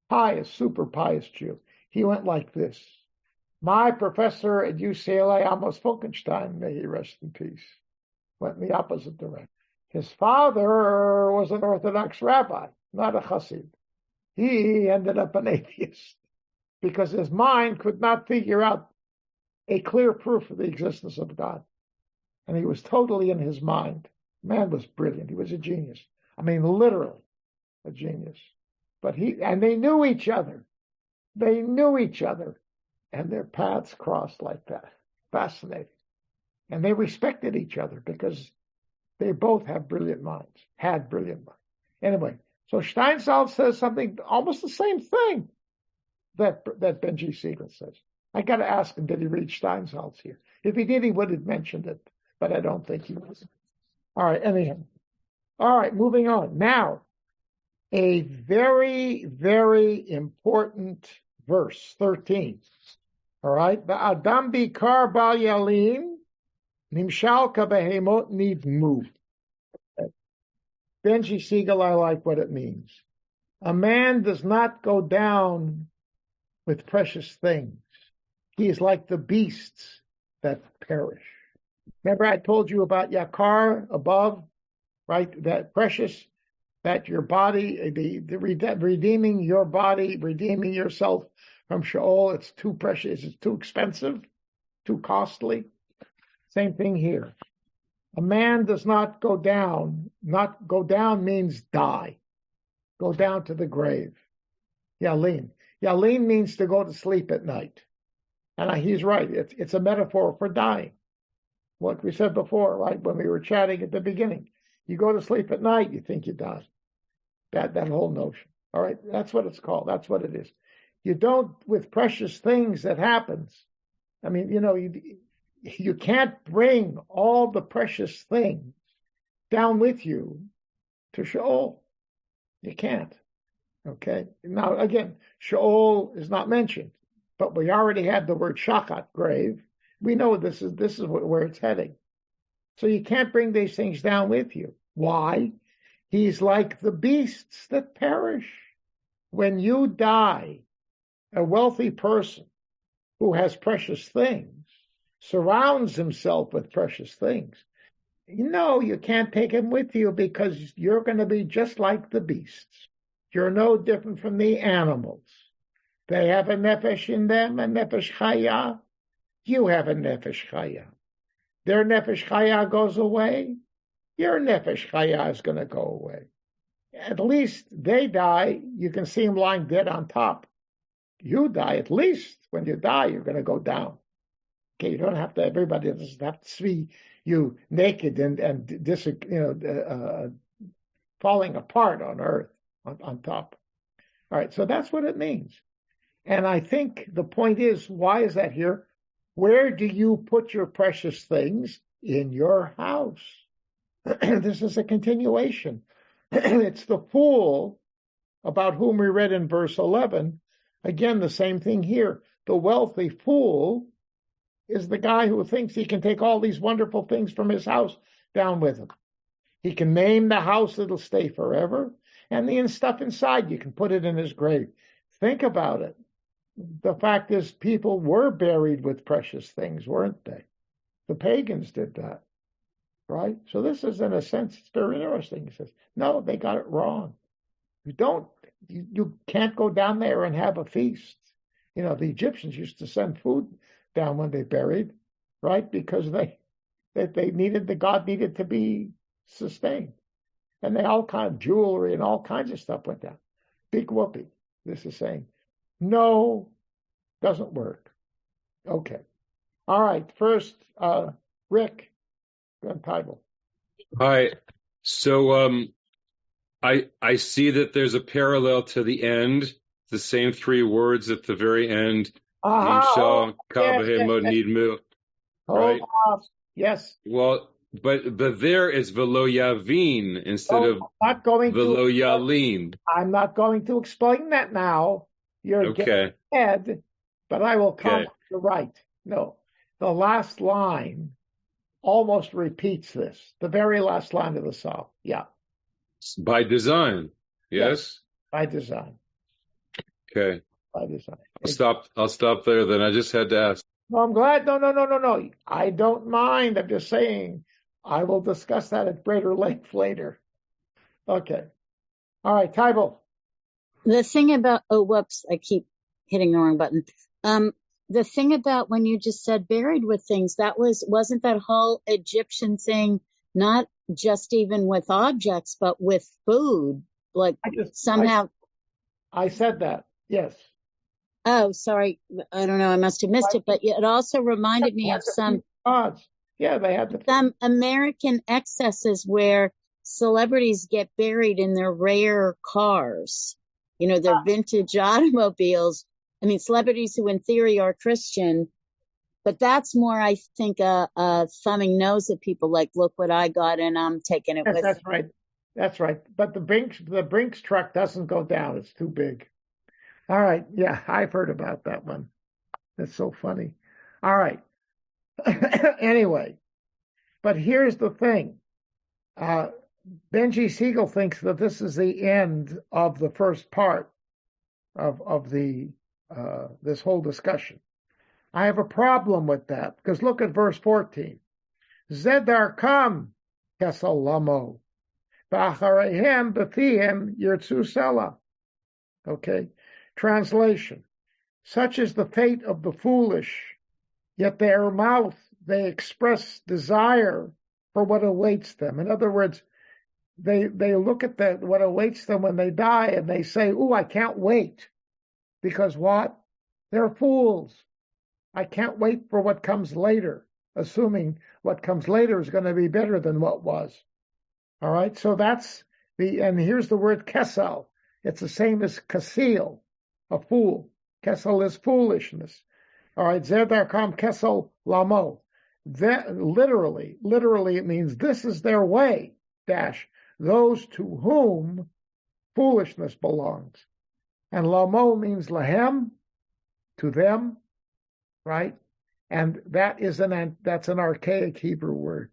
pious, super pious Jew. He went like this. My professor at UCLA, Amos Funkenstein, may he rest in peace, went in the opposite direction. His father was an Orthodox rabbi, not a Chassid. He ended up an atheist because his mind could not figure out a clear proof of the existence of God. And he was totally in his mind. Man was brilliant. He was a genius. Literally a genius. But they knew each other. They knew each other. And their paths crossed like that. Fascinating. And they respected each other because they both had brilliant minds. Anyway, so Steinsaltz says something, almost the same thing that Benji Siegel says. I got to ask him, did he read Steinsaltz here? If he did, he would have mentioned it, but I don't think he was. All right, anyhow. All right, moving on. Now, a very, very important verse, 13. All right, Adam bikar bal yalin, nimshal kabehemot nidmu. Benji Siegel, I like what it means. A man does not go down with precious things. He is like the beasts that perish. Remember I told you about Yakar above, right? That precious, that your body, the redeeming your body, redeeming yourself from Sheol, it's too precious, it's too expensive, too costly. Same thing here. A man does not go down. Not go down means die. Go down to the grave. Yalin. Yalin means to go to sleep at night. And he's right. It's a metaphor for dying. What we said before, right, when we were chatting at the beginning. You go to sleep at night, you think you die. That whole notion. All right, that's what it's called. That's what it is. You don't, with precious things that happens. I mean, you can't bring all the precious things down with you to Sheol. You can't. Okay. Now, again, Sheol is not mentioned, but we already had the word shachat, grave. We know this is where it's heading. So you can't bring these things down with you. Why? He's like the beasts that perish. When you die, a wealthy person who has precious things surrounds himself with precious things. You can't take him with you because you're going to be just like the beasts. You're no different from the animals. They have a nefesh in them, a nefesh chaya. You have a nefesh chaya. Their nefesh chaya goes away. Your nefesh chaya is going to go away. At least they die. You can see them lying dead on top. You die, at least when you die, you're going to go down. Okay, you don't have to. Everybody doesn't have to see you naked and falling apart on earth on top. All right, so that's what it means. And I think the point is, why is that here? Where do you put your precious things? In your house. This is a continuation. It's the fool about whom we read in verse 11. Again, the same thing here. The wealthy fool is the guy who thinks he can take all these wonderful things from his house down with him. He can name the house, it'll stay forever, and the stuff inside, you can put it in his grave. Think about it. The fact is, people were buried with precious things, weren't they? The pagans did that, right? So this is, in a sense, it's very interesting. He says, no, they got it wrong. You can't go down there and have a feast. The Egyptians used to send food down when they buried, right? Because God needed to be sustained. And they all kind of jewelry and all kinds of stuff went down. Big whoopee. This is saying, no, doesn't work. Okay. All right. First, Rick, then Tybal. Hi. So, I see that there's a parallel to the end, the same three words at the very end. Right? Yes. Well, but there is velo yavin instead of velo yalin. I'm not going to explain that now. You're getting ahead, but I will come to the right. No, the last line almost repeats this. The very last line of the psalm. Yeah. By design. Yes. By design. Okay. By design. I'll stop there then. I just had to ask. No, I'm glad. No. I don't mind. I'm just saying I will discuss that at greater length later. Okay. All right, Tybal. The thing about, whoops, I keep hitting the wrong button. The thing about when you just said buried with things, wasn't that whole Egyptian thing, not just even with objects, but with food, like somehow. I said that. Yes. Oh, sorry. I don't know. I must have missed it, but it also reminded me of some American excesses where celebrities get buried in their rare cars, their vintage automobiles. I mean, celebrities who in theory are Christian, but that's more, I think, a thumbing nose at people like, look what I got and I'm taking it with me. That's right. That's right. But the Brinks truck doesn't go down. It's too big. All right. Yeah, I've heard about that one. That's so funny. All right. Anyway, but here's the thing. Benji Siegel thinks that this is the end of the first part of the this whole discussion. I have a problem with that because look at verse 14. Zedar kam kesalamo v'acharehem b'fihim yirtzu sela. Okay. Translation. Such is the fate of the foolish, yet their mouth they express desire for what awaits them. In other words, they look at what awaits them when they die and they say, "Ooh, I can't wait." Because what? They're fools. I can't wait for what comes later, assuming what comes later is going to be better than what was. All right, so and here's the word kesel. It's the same as kasil, a fool. Kesel is foolishness. All right, Zedarkam Kesel Lamo. That literally it means this is their way, those to whom foolishness belongs. And Lamo means Lahem, to them, right? And that's an archaic Hebrew word.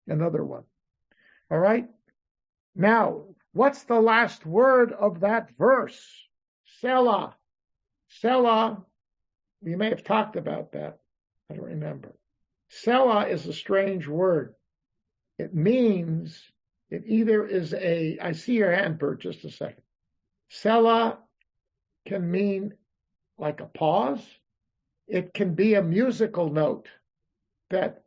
Another one. All right? Now, what's the last word of that verse? Selah. Selah, we may have talked about that. I don't remember. Selah is a strange word. It means, it either is I see your hand, Bert, just a second. Selah can mean like a pause. It can be a musical note that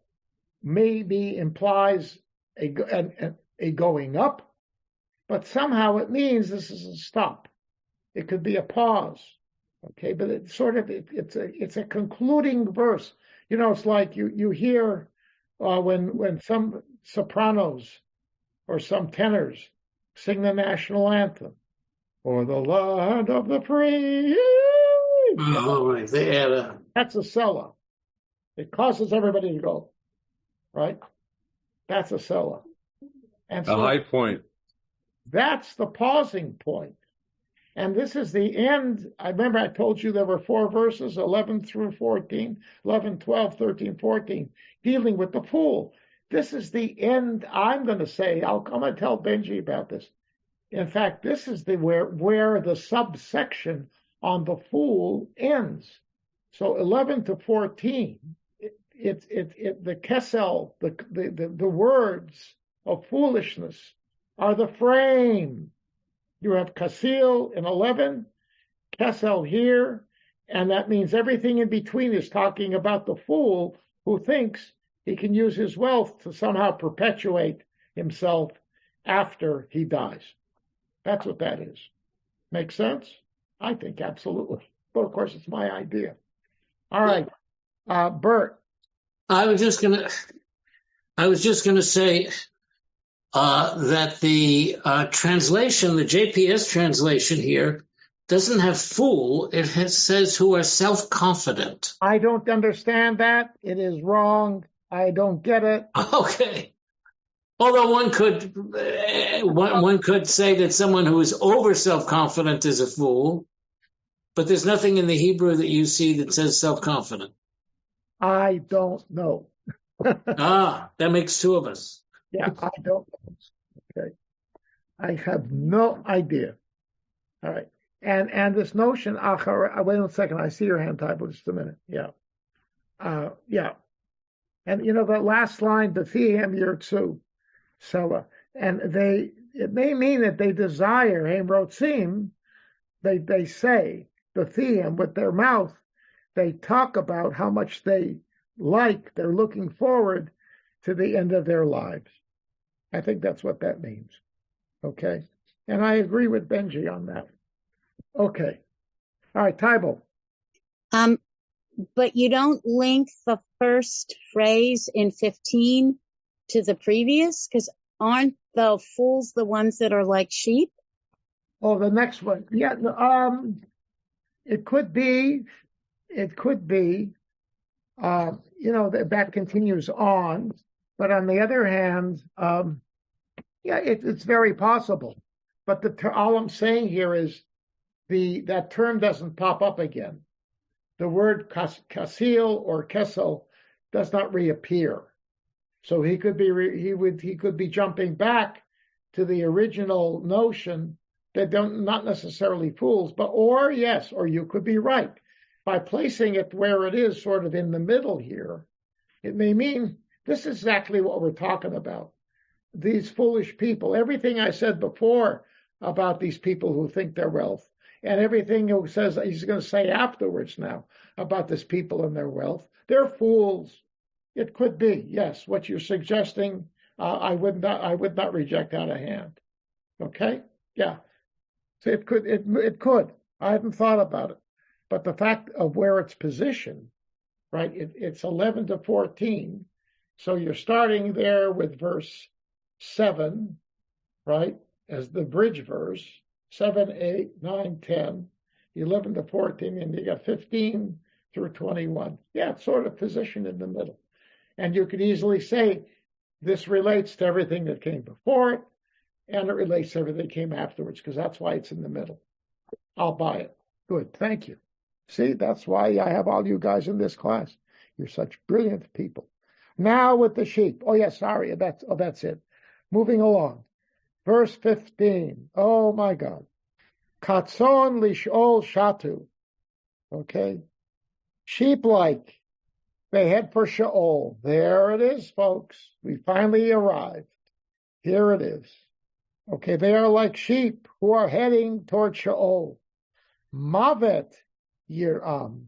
maybe implies a going up, but somehow it means this is a stop. It could be a pause, okay? But it's sort of it's a concluding verse. You know, it's like you hear when some sopranos or some tenors sing the national anthem, or the land of the free. Oh, right. That's a Selah. It causes everybody to go, right? That's a Selah. And so a high point. That's the pausing point. And this is the end. I remember I told you there were 4 verses, 11 through 14, 11, 12, 13, 14, dealing with the fool. This is the end. I'm going to say, I'm going to tell Benji about this. In fact, this is where the subsection on the fool ends. So 11 to 14, the kesel, the words of foolishness are the frame. You have kasil in 11, kesel here, and that means everything in between is talking about the fool who thinks he can use his wealth to somehow perpetuate himself after he dies. That's what that is. Make sense? I think absolutely. But of course, it's my idea. All right, Bert. I was just gonna say that the translation, the JPS translation here, doesn't have fool. It says who are self-confident. I don't understand that. It is wrong. I don't get it. Okay. Although one could say that someone who is over self-confident is a fool, but there's nothing in the Hebrew that you see that says self-confident. I don't know. That makes 2 of us. Yeah, I don't know. Okay. I have no idea. All right. And this notion, wait a second, I see your hand type, just a minute. Yeah. Yeah. And you know, that last line, B'fihem Yirtzu, Selah. And it may mean that they desire, Hein Rotzim, they say, B'fihem, with their mouth, they talk about how much they're looking forward to the end of their lives. I think that's what that means. Okay. And I agree with Benji on that. Okay. All right, Tybal. But you don't link the first phrase in 15 to the previous, because aren't the fools the ones that are like sheep? Oh, the next one. Yeah. It could be, that continues on. But on the other hand, it's very possible. But all I'm saying here is that term doesn't pop up again. The word kasil or kesel does not reappear. So he could be jumping back to the original notion that not necessarily fools, or you could be right. By placing it where it is, sort of in the middle here, it may mean this is exactly what we're talking about. These foolish people, everything I said before about these people who think they're wealth, and everything he says he's going to say afterwards now about these people and their wealth, they're fools. It could be, yes, what you're suggesting. I would not reject out of hand. Okay, yeah. So it could. I hadn't thought about it, but the fact of where it's positioned, right? It's 11 to 14. So you're starting there with verse 7, right, as the bridge verse, 7, 8, 9, 10. 11 to 14, and you got 15 through 21. Yeah, it's sort of positioned in the middle. And you could easily say this relates to everything that came before it, and it relates to everything that came afterwards, because that's why it's in the middle. I'll buy it. Good, thank you. See, that's why I have all you guys in this class. You're such brilliant people. Now with the sheep. Oh, yeah, sorry, that's it. Moving along. Verse 15. Oh, my God. Katzon lishol shatu. Okay. Sheep-like. They head for Sheol. There it is, folks. We finally arrived. Here it is. Okay, they are like sheep who are heading toward Sheol. Mavet Yiram.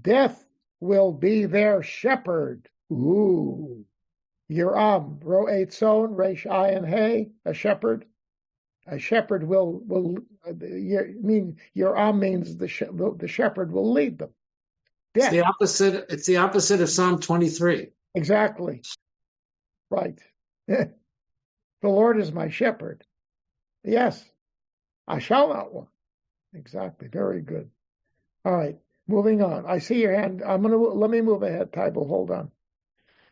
Death will be their shepherd. Ooh. Yiram, Ro'etzon, Resh Ayin Hey, a shepherd. A shepherd will Yiram means the shepherd will lead them. Death. It's the opposite of Psalm 23. Exactly. Right. The Lord is my shepherd. Yes. I shall not want. Exactly. Very good. All right. Moving on. I see your hand. Let me move ahead, Tybal. Hold on.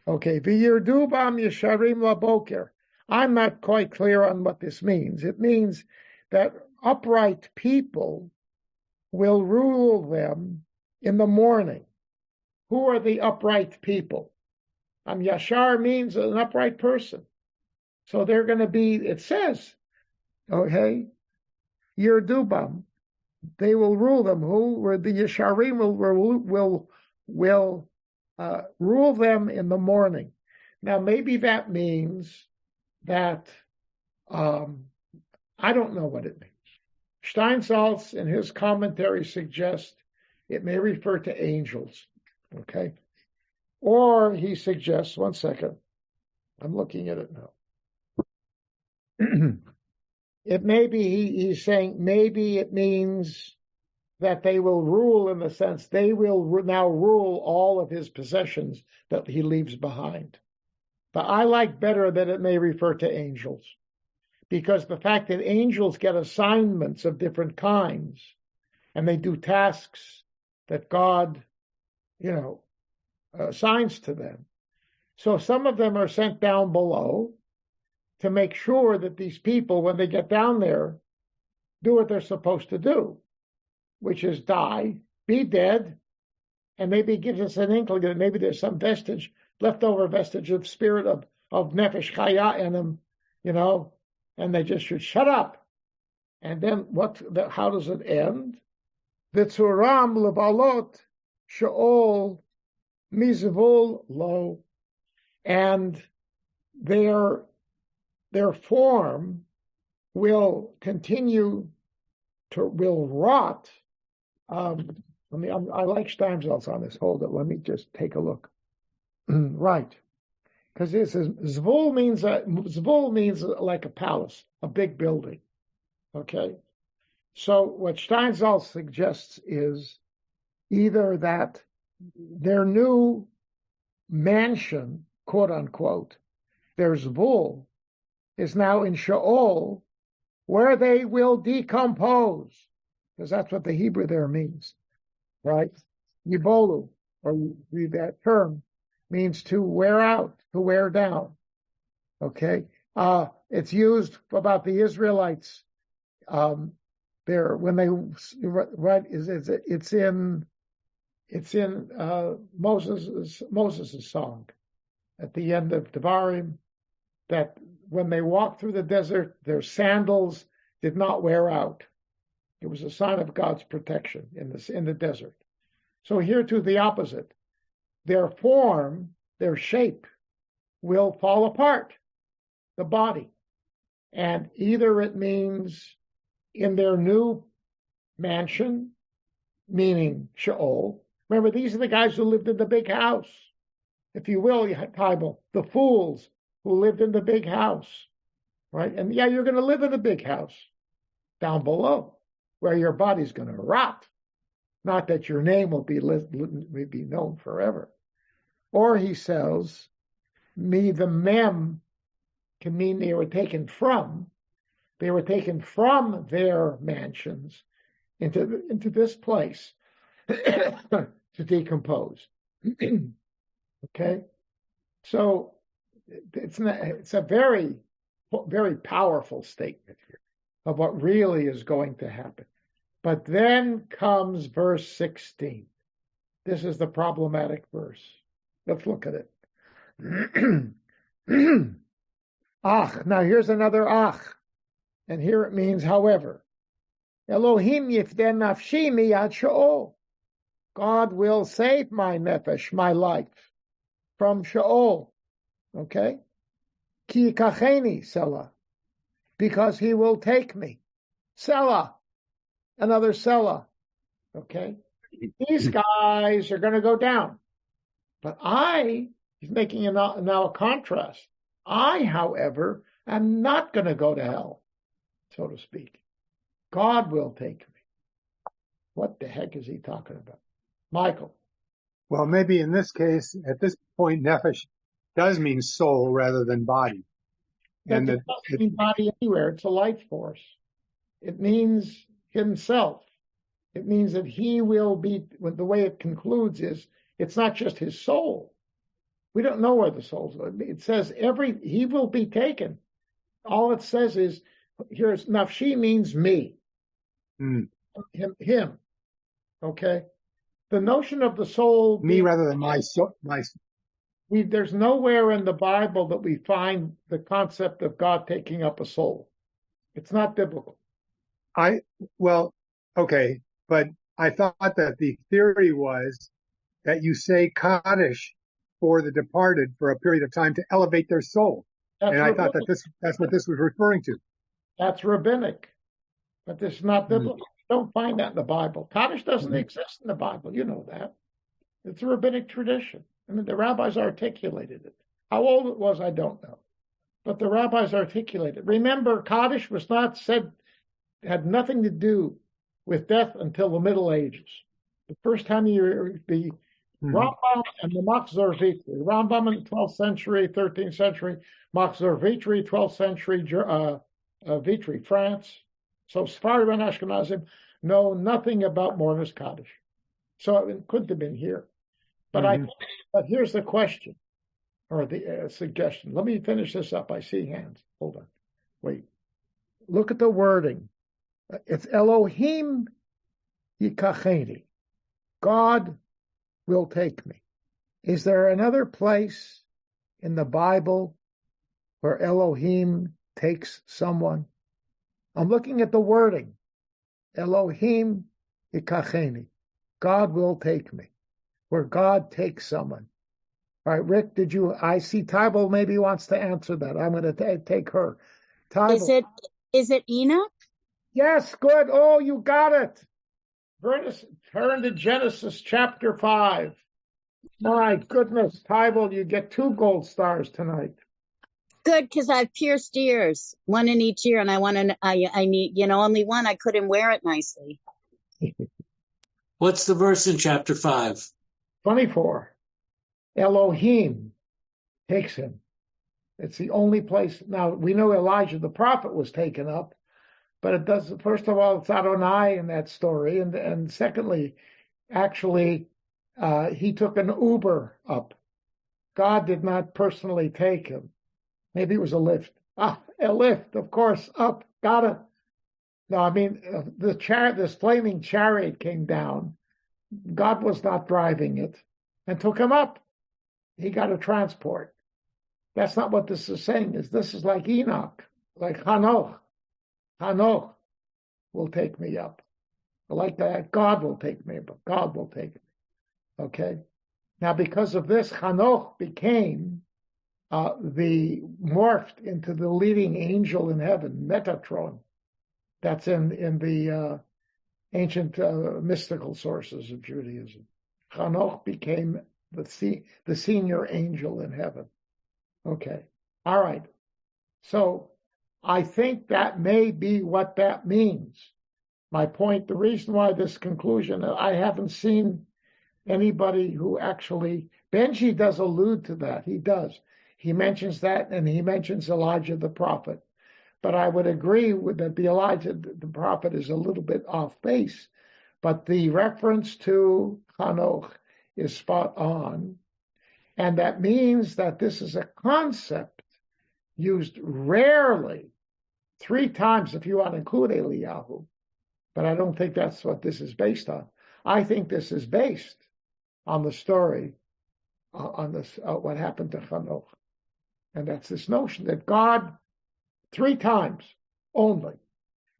Okay. V'yirdu bam yesharim laboker. I'm not quite clear on what this means. It means that upright people will rule them in the morning. Who are the upright people? Yashar means an upright person. So they're going to be, it says, okay, Yerdubam, they will rule them. Who were the Yesharim will rule them in the morning. Now, maybe that means that, I don't know what it means. Steinsaltz in his commentary suggests it may refer to angels, okay? Or he suggests, one second, I'm looking at it now. It may be, he's saying, maybe it means that they will rule in the sense they will now rule all of his possessions that he leaves behind. But I like better that it may refer to angels, because the fact that angels get assignments of different kinds and they do tasks that God, assigns to them. So some of them are sent down below to make sure that these people, when they get down there, do what they're supposed to do, which is die, be dead, and maybe gives us an inkling that maybe there's some leftover vestige of spirit of nefesh chaya in them, and they just should shut up. And then how does it end? Vitzuram levalot sheol mizvul lo, and their form will continue will rot. I like Steinsaltz on this. Hold it. Let me just take a look. Right. Because it says Zvul means like a palace, a big building. Okay. So what Steinsaltz suggests is either that their new mansion, quote unquote, their Zvul, is now in Sheol, where they will decompose, because that's what the Hebrew there means, right? Yibolu, or that term, means to wear out, to wear down. Okay, it's used about the Israelites. There, when they it's in Moses' song at the end of Devarim, that when they walked through the desert, their sandals did not wear out. It was a sign of God's protection in the desert. So here too, the opposite. Their form, their shape, will fall apart, the body. And either it means in their new mansion, meaning Sheol. Remember, these are the guys who lived in the big house, if you will, Tybal, the fools who lived in the big house, right? And yeah, you're going to live in the big house down below, where your body's going to rot. Not that your name will be known forever. Or he says, the mem can mean they were taken from their mansions into this place to decompose. Okay, so it's a very, very powerful statement here of what really is going to happen. But then comes verse 16. This is the problematic verse. Let's look at it. Ach, now here's another ach. And here it means, however. Elohim yifden nafshi miyad Sheol. God will save my nefesh, my life, from Sheol. Okay? Ki yikacheni, Selah. Because he will take me. Selah. Another Selah. Okay? These guys are going to go down. But he's making now a contrast. I, however, am not going to go to hell, so to speak. God will take me. What the heck is he talking about? Michael. Well, maybe in this case, at this point, nefesh does mean soul rather than body. And it doesn't mean body anywhere. It's a life force. It means himself. It means that he will be, the way it concludes is, it's not just his soul. We don't know where the soul's going. It says he will be taken. All it says is, here's nafshi means me. Him. Okay? The notion of the soul. Me rather than my soul. There's nowhere in the Bible that we find the concept of God taking up a soul. It's not biblical. Okay, but I thought that the theory was that you say Kaddish for the departed for a period of time to elevate their soul. That's I thought that that's what this was referring to. That's rabbinic, but this is not biblical. You don't find that in the Bible. Kaddish doesn't exist in the Bible. You know that. It's a rabbinic tradition. I mean, the rabbis articulated it. How old it was, I don't know. But the rabbis articulated. Remember, Kaddish was not said, had nothing to do with death until the Middle Ages. The first time the Rambam and the Machzor Vitri. Rambam in the 12th century, 13th century, Machzor Vitri, 12th century, Vitri, France. So Sephardim and Ashkenazim know nothing about mourner's Kaddish. So it couldn't have been here. But but here's the question, or the suggestion. Let me finish this up. I see hands. Hold on. Wait. Look at the wording. It's Elohim yikacheni. God will take me. Is there another place in the Bible where Elohim takes someone? I'm looking at the wording. Elohim yikacheni. God will take me. Where God takes someone. All right, Rick, I see Tybal maybe wants to answer that. I'm going to take her. Tybal. Is it Enoch? Yes, good. Oh, you got it. Turn to Genesis chapter 5. My goodness, Tybal, you get 2 gold stars tonight. Good, because I've pierced ears, one in each ear, and I need, only one. I couldn't wear it nicely. What's the verse in chapter 5? 24. Elohim takes him. It's the only place. Now, we know Elijah the prophet was taken up, but it does. First of all, it's Adonai in that story. And secondly, actually, he took an Uber up. God did not personally take him. Maybe it was a lift. A lift, of course, up. Got it. No, I mean, this flaming chariot came down. God was not driving it and took him up. He got a transport. That's not what this is saying. This is like Enoch, like Hanoch. Hanoch will take me up. Like that, God will take me up. God will take me. Okay? Now, because of this, Hanoch became morphed into the leading angel in heaven, Metatron. That's in the ancient mystical sources of Judaism. Hanoch became the senior angel in heaven. Okay. All right. So I think that may be what that means. My point, the reason why this conclusion, I haven't seen anybody who actually, Benji does allude to that. He does. He mentions that, and he mentions Elijah the prophet. But I would agree with that the Elijah the prophet is a little bit off base But the reference to Hanoch is spot on. And that means that this is a concept used rarely, 3 times if you want to include Eliyahu. But I don't think that's what this is based on. I think this is based on the story, on this, what happened to Hanoch. And that's this notion that God, 3 times only,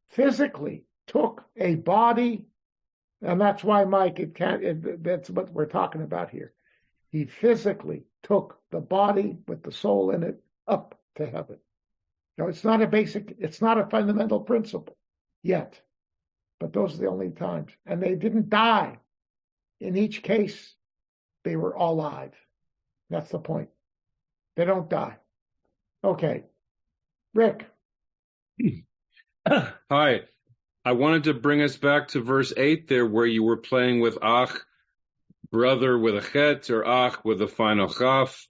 physically took a body, and that's why, Mike, that's what we're talking about here. He physically took the body with the soul in it up to heaven. Now, it's not a fundamental principle yet, but those are the only times. And they didn't die. In each case, they were alive. That's the point. They don't die. Okay. Rick. Hi. I wanted to bring us back to verse 8 there, where you were playing with ach, brother with a chet, or ach with a final chaf.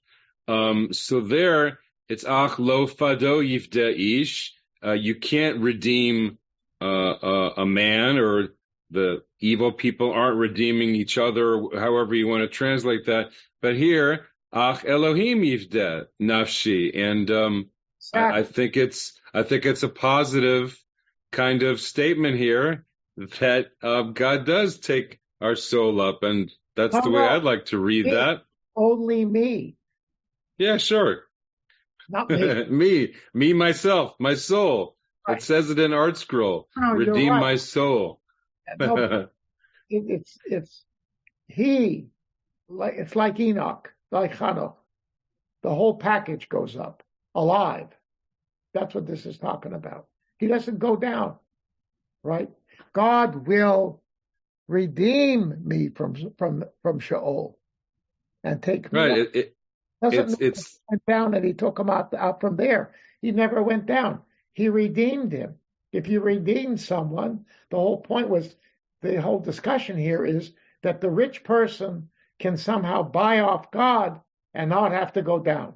So there, it's ach lo fado yifda ish. You can't redeem a man, or the evil people aren't redeeming each other, however you want to translate that. But here, ach Elohim yifda nafshi, and I think it's a positive kind of statement here that God does take our soul up, and that's the way I'd like to read that. Only me. Yeah, sure. Not me. me, myself, my soul. Right. It says it in Art Scroll. Oh, redeem my soul. No, it's he. It's like Enoch, like Hanoch. The whole package goes up alive. That's what this is talking about. He doesn't go down, right? God will redeem me from Sheol and take me right. up. It's went down and he took him out from there. He never went down. He redeemed him. If you redeem someone, the whole point was, the whole discussion here is that the rich person can somehow buy off God and not have to go down.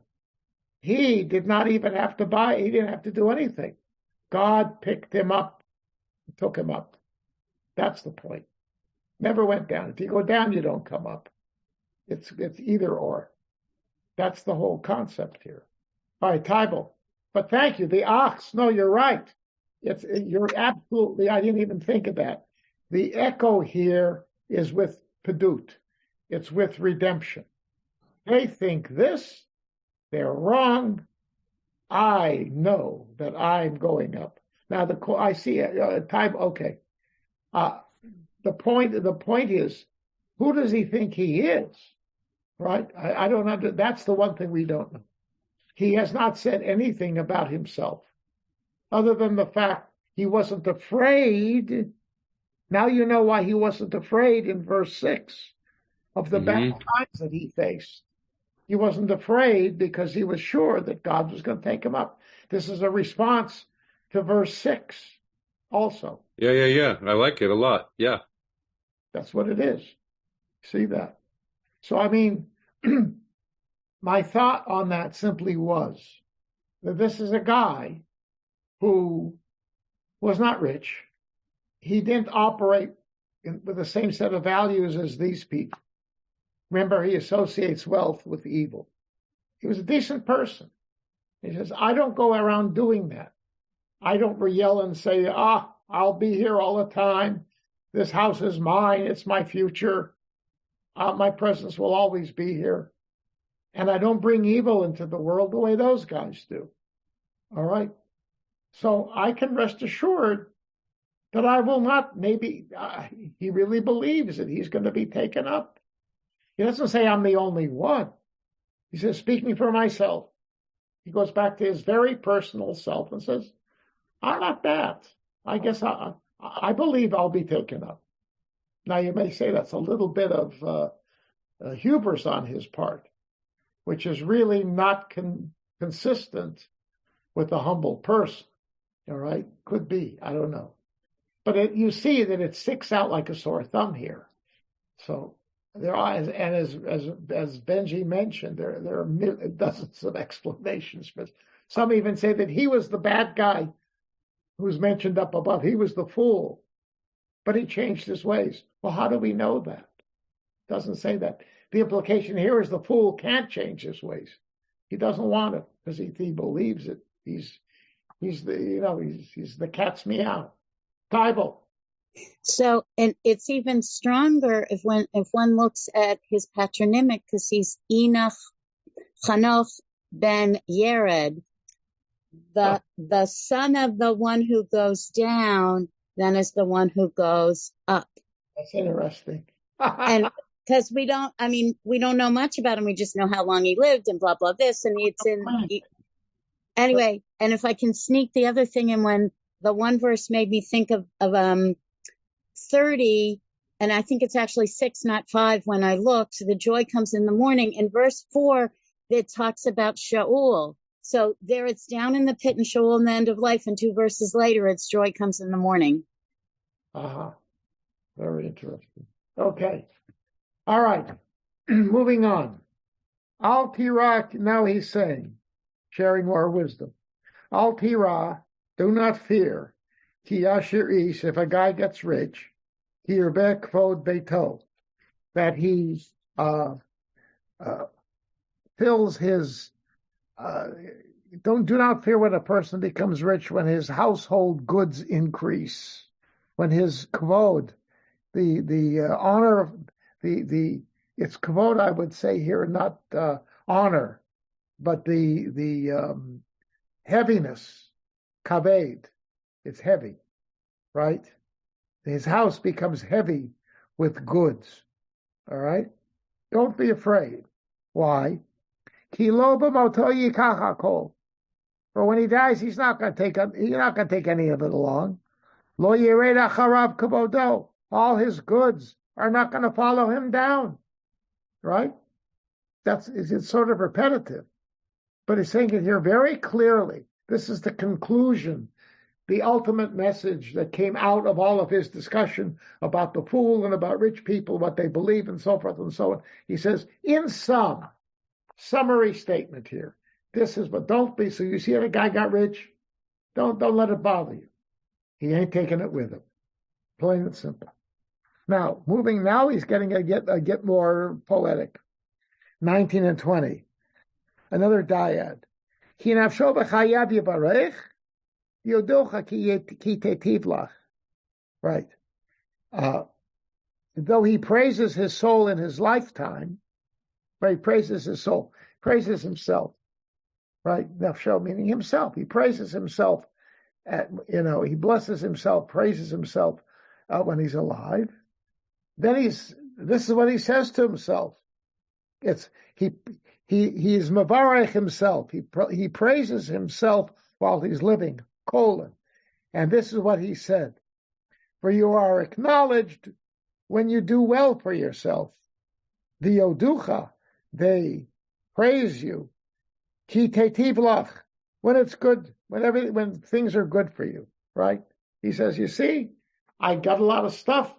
He did not even have to buy. He didn't have to do anything. God picked him up, took him up. That's the point. Never went down. If you go down, you don't come up. It's either or. That's the whole concept here. All right, Tybal. But thank you. The ox. No, you're right. You're absolutely. I didn't even think of that. The echo here is with pedut. It's with redemption. They think this. They're wrong. I know that I'm going up. Now I see time. Okay. The point is, who does he think he is? Right? I don't know. That's the one thing we don't know. He has not said anything about himself, other than the fact he wasn't afraid. Now you know why he wasn't afraid in verse 6 of the bad times that he faced. He wasn't afraid because he was sure that God was going to take him up. This is a response to verse 6 also. Yeah. I like it a lot. Yeah. That's what it is. See that? So, I mean, my thought on that simply was that this is a guy who was not rich. He didn't operate with the same set of values as these people. Remember, he associates wealth with evil. He was a decent person. He says, I don't go around doing that. I don't yell and say, I'll be here all the time. This house is mine. It's my future. My presence will always be here. And I don't bring evil into the world the way those guys do. All right? So I can rest assured that I will not, maybe he really believes that he's going to be taken up. He doesn't say I'm the only one. He says, speaking for myself. He goes back to his very personal self and says, I'm not that. I guess I believe I'll be taken up. Now you may say that's a little bit of hubris on his part, which is really not consistent with a humble person. All right? Could be. I don't know. But you see that it sticks out like a sore thumb here. So there are, and as Benji mentioned, there are dozens of explanations. But some even say that he was the bad guy who's mentioned up above. He was the fool but he changed his ways. Well, how do we know that? Doesn't say that. The implication here is the fool can't change his ways. He doesn't want it because he believes it. He's the cat's meow. Bible. So, and it's even stronger if one looks at his patronymic, because he's Enoch Chanoch ben Yered, the son of the one who goes down, then is the one who goes up. That's interesting. And because we don't know much about him. We just know how long he lived and blah, blah, this. And anyway, and if I can sneak the other thing in, when the one verse made me think of 30, and I think it's actually 6, not 5 when I looked, the joy comes in the morning. In verse 4, it talks about Shaul. So there it's down in the pit and Shaul in the end of life, and 2 verses later, it's joy comes in the morning. Very interesting. Okay. All right. Moving on. Al Tirah, now he's saying, sharing more wisdom. Al Tirah, do not fear. Ki yashir ish, if a guy gets rich, ki yirbeh kvod beito, that he fills his, do not fear when a person becomes rich, when his household goods increase, when his kvod, the honor of it's kvod, I would say here, not honor, but the heaviness, kaved, it's heavy, right? His house becomes heavy with goods, all right? Don't be afraid. Why? Ki lo b'moto yikach hakol. For when he dies, you're not going to take any of it along. Lo yired acharav kavodo. All his goods are not going to follow him down, right? It's sort of repetitive, but he's saying it here very clearly. This is the conclusion, the ultimate message that came out of all of his discussion about the fool and about rich people, what they believe, and so forth and so on. He says, in summary statement here, this is what, don't be, so you see if a guy got rich, don't let it bother you. He ain't taking it with him. Plain and simple. Now, he's getting a get more poetic. 19 and 20. Another dyad. Ki nafsho b'chayav yibarech, yodocha ki tetiv lach. Right. Though he praises his soul in his lifetime, right, he praises his soul, praises himself, right? Nafsho meaning himself. He praises himself, he blesses himself, praises himself when he's alive. Then this is what he says to himself. He is mavarech himself. He praises himself while he's living, and this is what he said. For you are acknowledged when you do well for yourself. The yoducha, they praise you. Ki tetiv lach, when it's good, when things are good for you, right? He says, you see, I got a lot of stuff.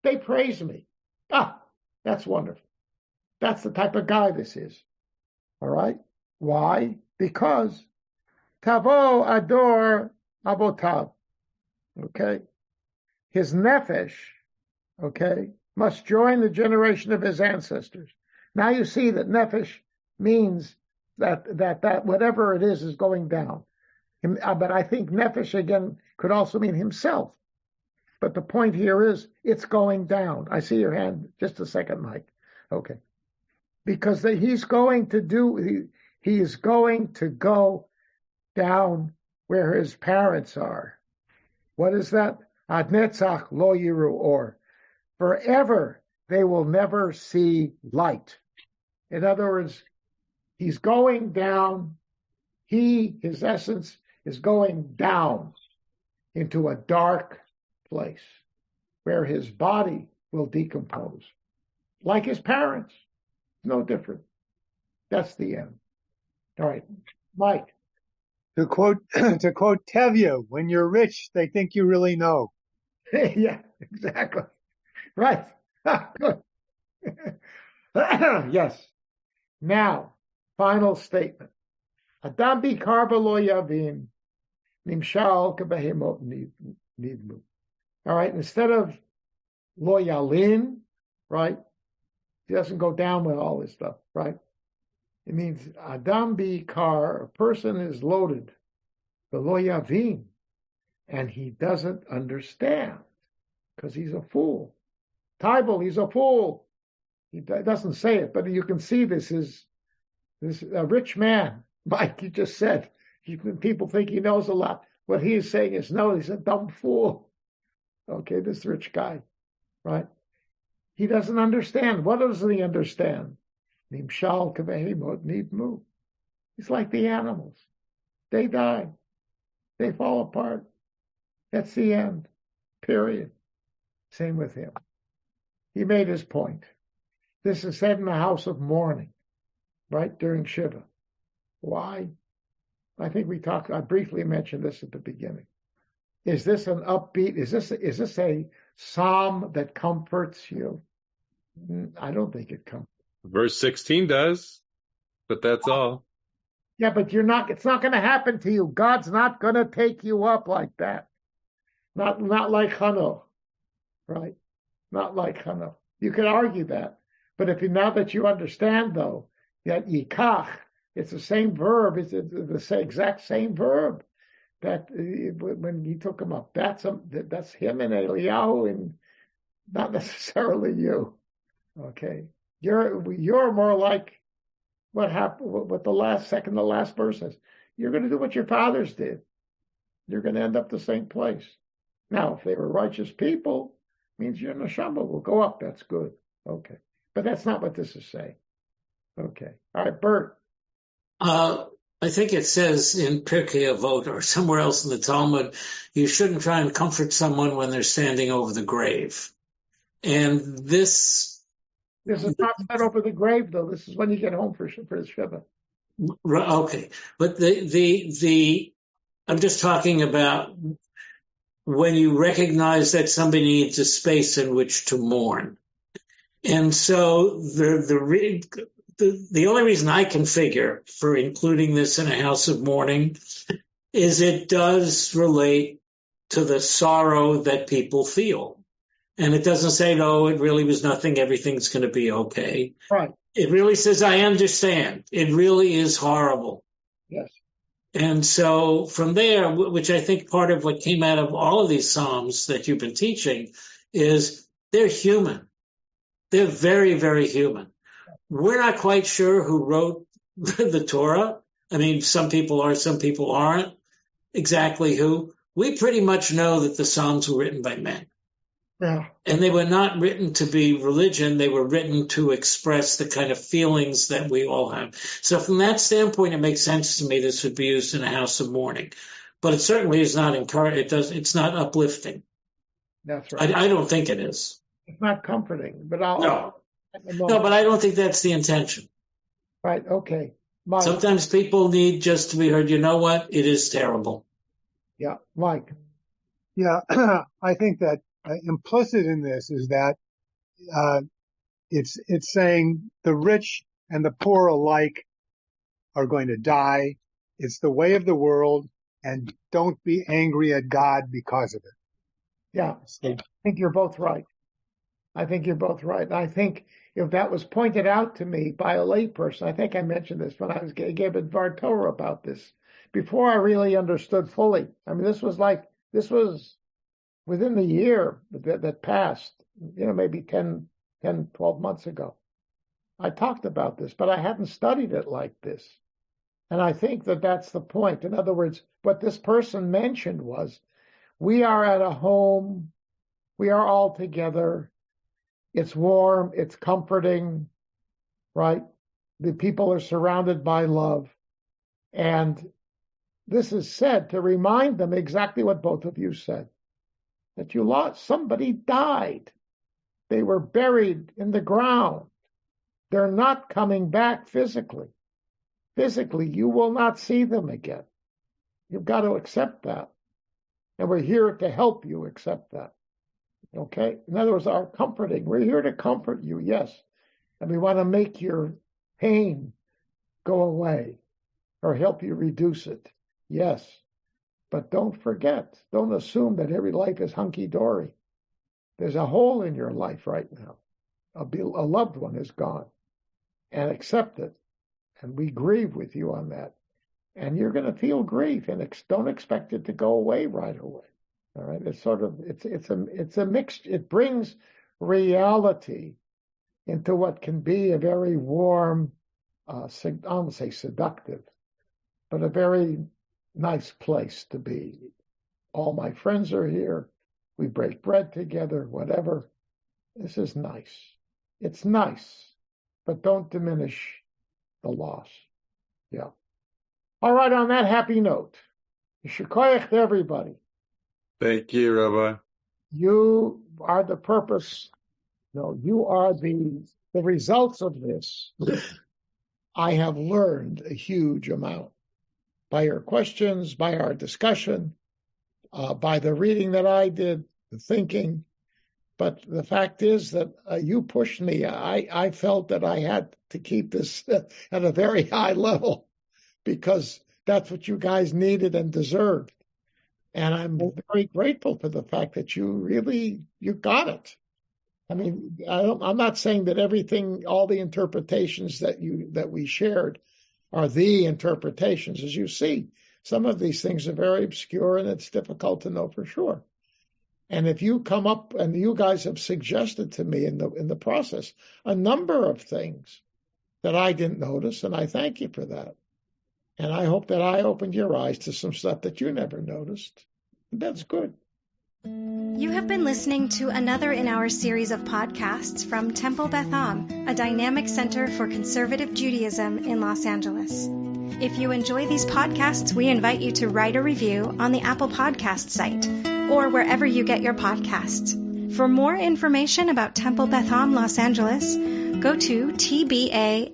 They praise me. That's wonderful. That's the type of guy this is. All right? Why? Because tavo ador abotav. Okay? His nefesh, okay, must join the generation of his ancestors. Now you see that nefesh means that whatever it is going down. But I think nefesh again could also mean himself. But the point here is it's going down. I see your hand. Just a second, Mike. Okay. Because he is going to go down where his parents are. What is that? Ad netzach lo yiru or. Forever they will never see light. In other words, he's going down. His essence is going down into a dark place where his body will decompose. Like his parents. No different. That's the end. All right. Mike. To quote Tevye, when you're rich, they think you really know. Yeah, exactly. Right. Good. Yes. Now, final statement. Adam bikarba lo yavin nimshal kebehemot nidmu. All right. Instead of lo yalin, right? He doesn't go down with all this stuff, right? It means Adam Bikar, a person is loaded, the lo yavin, and he doesn't understand because he's a fool. Tybal, he's a fool. He doesn't say it, but you can see this is a rich man. Mike, you just said, people think he knows a lot. What he is saying is, no, he's a dumb fool. Okay, this rich guy, right? He doesn't understand. What doesn't he understand? Nimshal kavehimot nidmu. He's like the animals. They die. They fall apart. That's the end. Period. Same with him. He made his point. This is said in the house of mourning, right, during Shiva. Why? I think I briefly mentioned this at the beginning. Is this an upbeat? Is this a psalm that comforts you? I don't think it comforts. Verse 16 does, but that's all. Yeah, but it's not going to happen to you. God's not going to take you up like that. Not like Hano, right? Not like Hano. You could argue that. But now that you understand, though, that yikach, it's the same verb, it's the exact same verb that when he took him up, that's him and Eliyahu, and not necessarily you. Okay, you're more like what happened. What the last verse says. You're going to do what your fathers did. You're going to end up the same place. Now, if they were righteous people, means your neshama will go up. That's good. Okay. But that's not what this is saying. Okay. All right, Bert. I think it says in Pirkei Avot or somewhere else in the Talmud, you shouldn't try and comfort someone when they're standing over the grave. And this is not said over the grave, though. This is when you get home for the Shiva. Okay. But I'm just talking about when you recognize that somebody needs a space in which to mourn. And so the only reason I can figure for including this in a house of mourning is it does relate to the sorrow that people feel. And it doesn't say, no, it really was nothing. Everything's going to be okay. Right. It really says, I understand. It really is horrible. Yes. And so from there, which I think part of what came out of all of these Psalms that you've been teaching is they're human. They're very, very human. We're not quite sure who wrote the Torah. I mean, some people are, some people aren't. Exactly who. We pretty much know that the Psalms were written by men. Yeah. And they were not written to be religion. They were written to express the kind of feelings that we all have. So from that standpoint, it makes sense to me this would be used in a house of mourning. But it certainly is not it's not uplifting. That's right. I don't think it is. It's not comforting, but No, but I don't think that's the intention. Right. Okay. Mike. Sometimes people need just to be heard. You know what? It is terrible. Yeah. Mike. Yeah. I think that implicit in this is that, it's saying the rich and the poor alike are going to die. It's the way of the world, and don't be angry at God because of it. Yeah. I think you're both right. I think if that was pointed out to me by a layperson, I think I mentioned this when I gave a Dvar Torah about this, before I really understood fully. I mean, this was within the year that passed, maybe 10, 12 months ago. I talked about this, but I hadn't studied it like this. And I think that that's the point. In other words, what this person mentioned was, we are at a home, we are all together, it's warm, it's comforting, right? The people are surrounded by love. And this is said to remind them exactly what both of you said, that somebody died. They were buried in the ground. They're not coming back physically. Physically, you will not see them again. You've got to accept that. And we're here to help you accept that. Okay? In other words, our comforting. We're here to comfort you, yes. And we want to make your pain go away or help you reduce it. Yes. But don't forget, don't assume that every life is hunky-dory. There's a hole in your life right now. A loved one is gone. And accept it. And we grieve with you on that. And you're going to feel grief, and don't expect it to go away right away. All right? It's sort of, it's a mixture. It brings reality into what can be a very warm, I won't say seductive, but a very nice place to be. All my friends are here. We break bread together, whatever. This is nice. It's nice, but don't diminish the loss. Yeah. All right, on that happy note, Yeshikoyach to everybody. Thank you, Rabbi. You are the purpose. No, you are the results of this. I have learned a huge amount by your questions, by our discussion, by the reading that I did, the thinking. But the fact is that you pushed me. I felt that I had to keep this at a very high level because that's what you guys needed and deserved. And I'm very grateful for the fact that you got it. I mean, I'm not saying that everything, all the interpretations that we shared are the interpretations. As you see, some of these things are very obscure and it's difficult to know for sure. And if you come up, and you guys have suggested to me in the process a number of things that I didn't notice, and I thank you for that. And I hope that I opened your eyes to some stuff that you never noticed. That's good. You have been listening to another in our series of podcasts from Temple Beth Am, a dynamic center for conservative Judaism in Los Angeles. If you enjoy these podcasts, we invite you to write a review on the Apple Podcast site or wherever you get your podcasts. For more information about Temple Beth Am Los Angeles, go to tbala.org.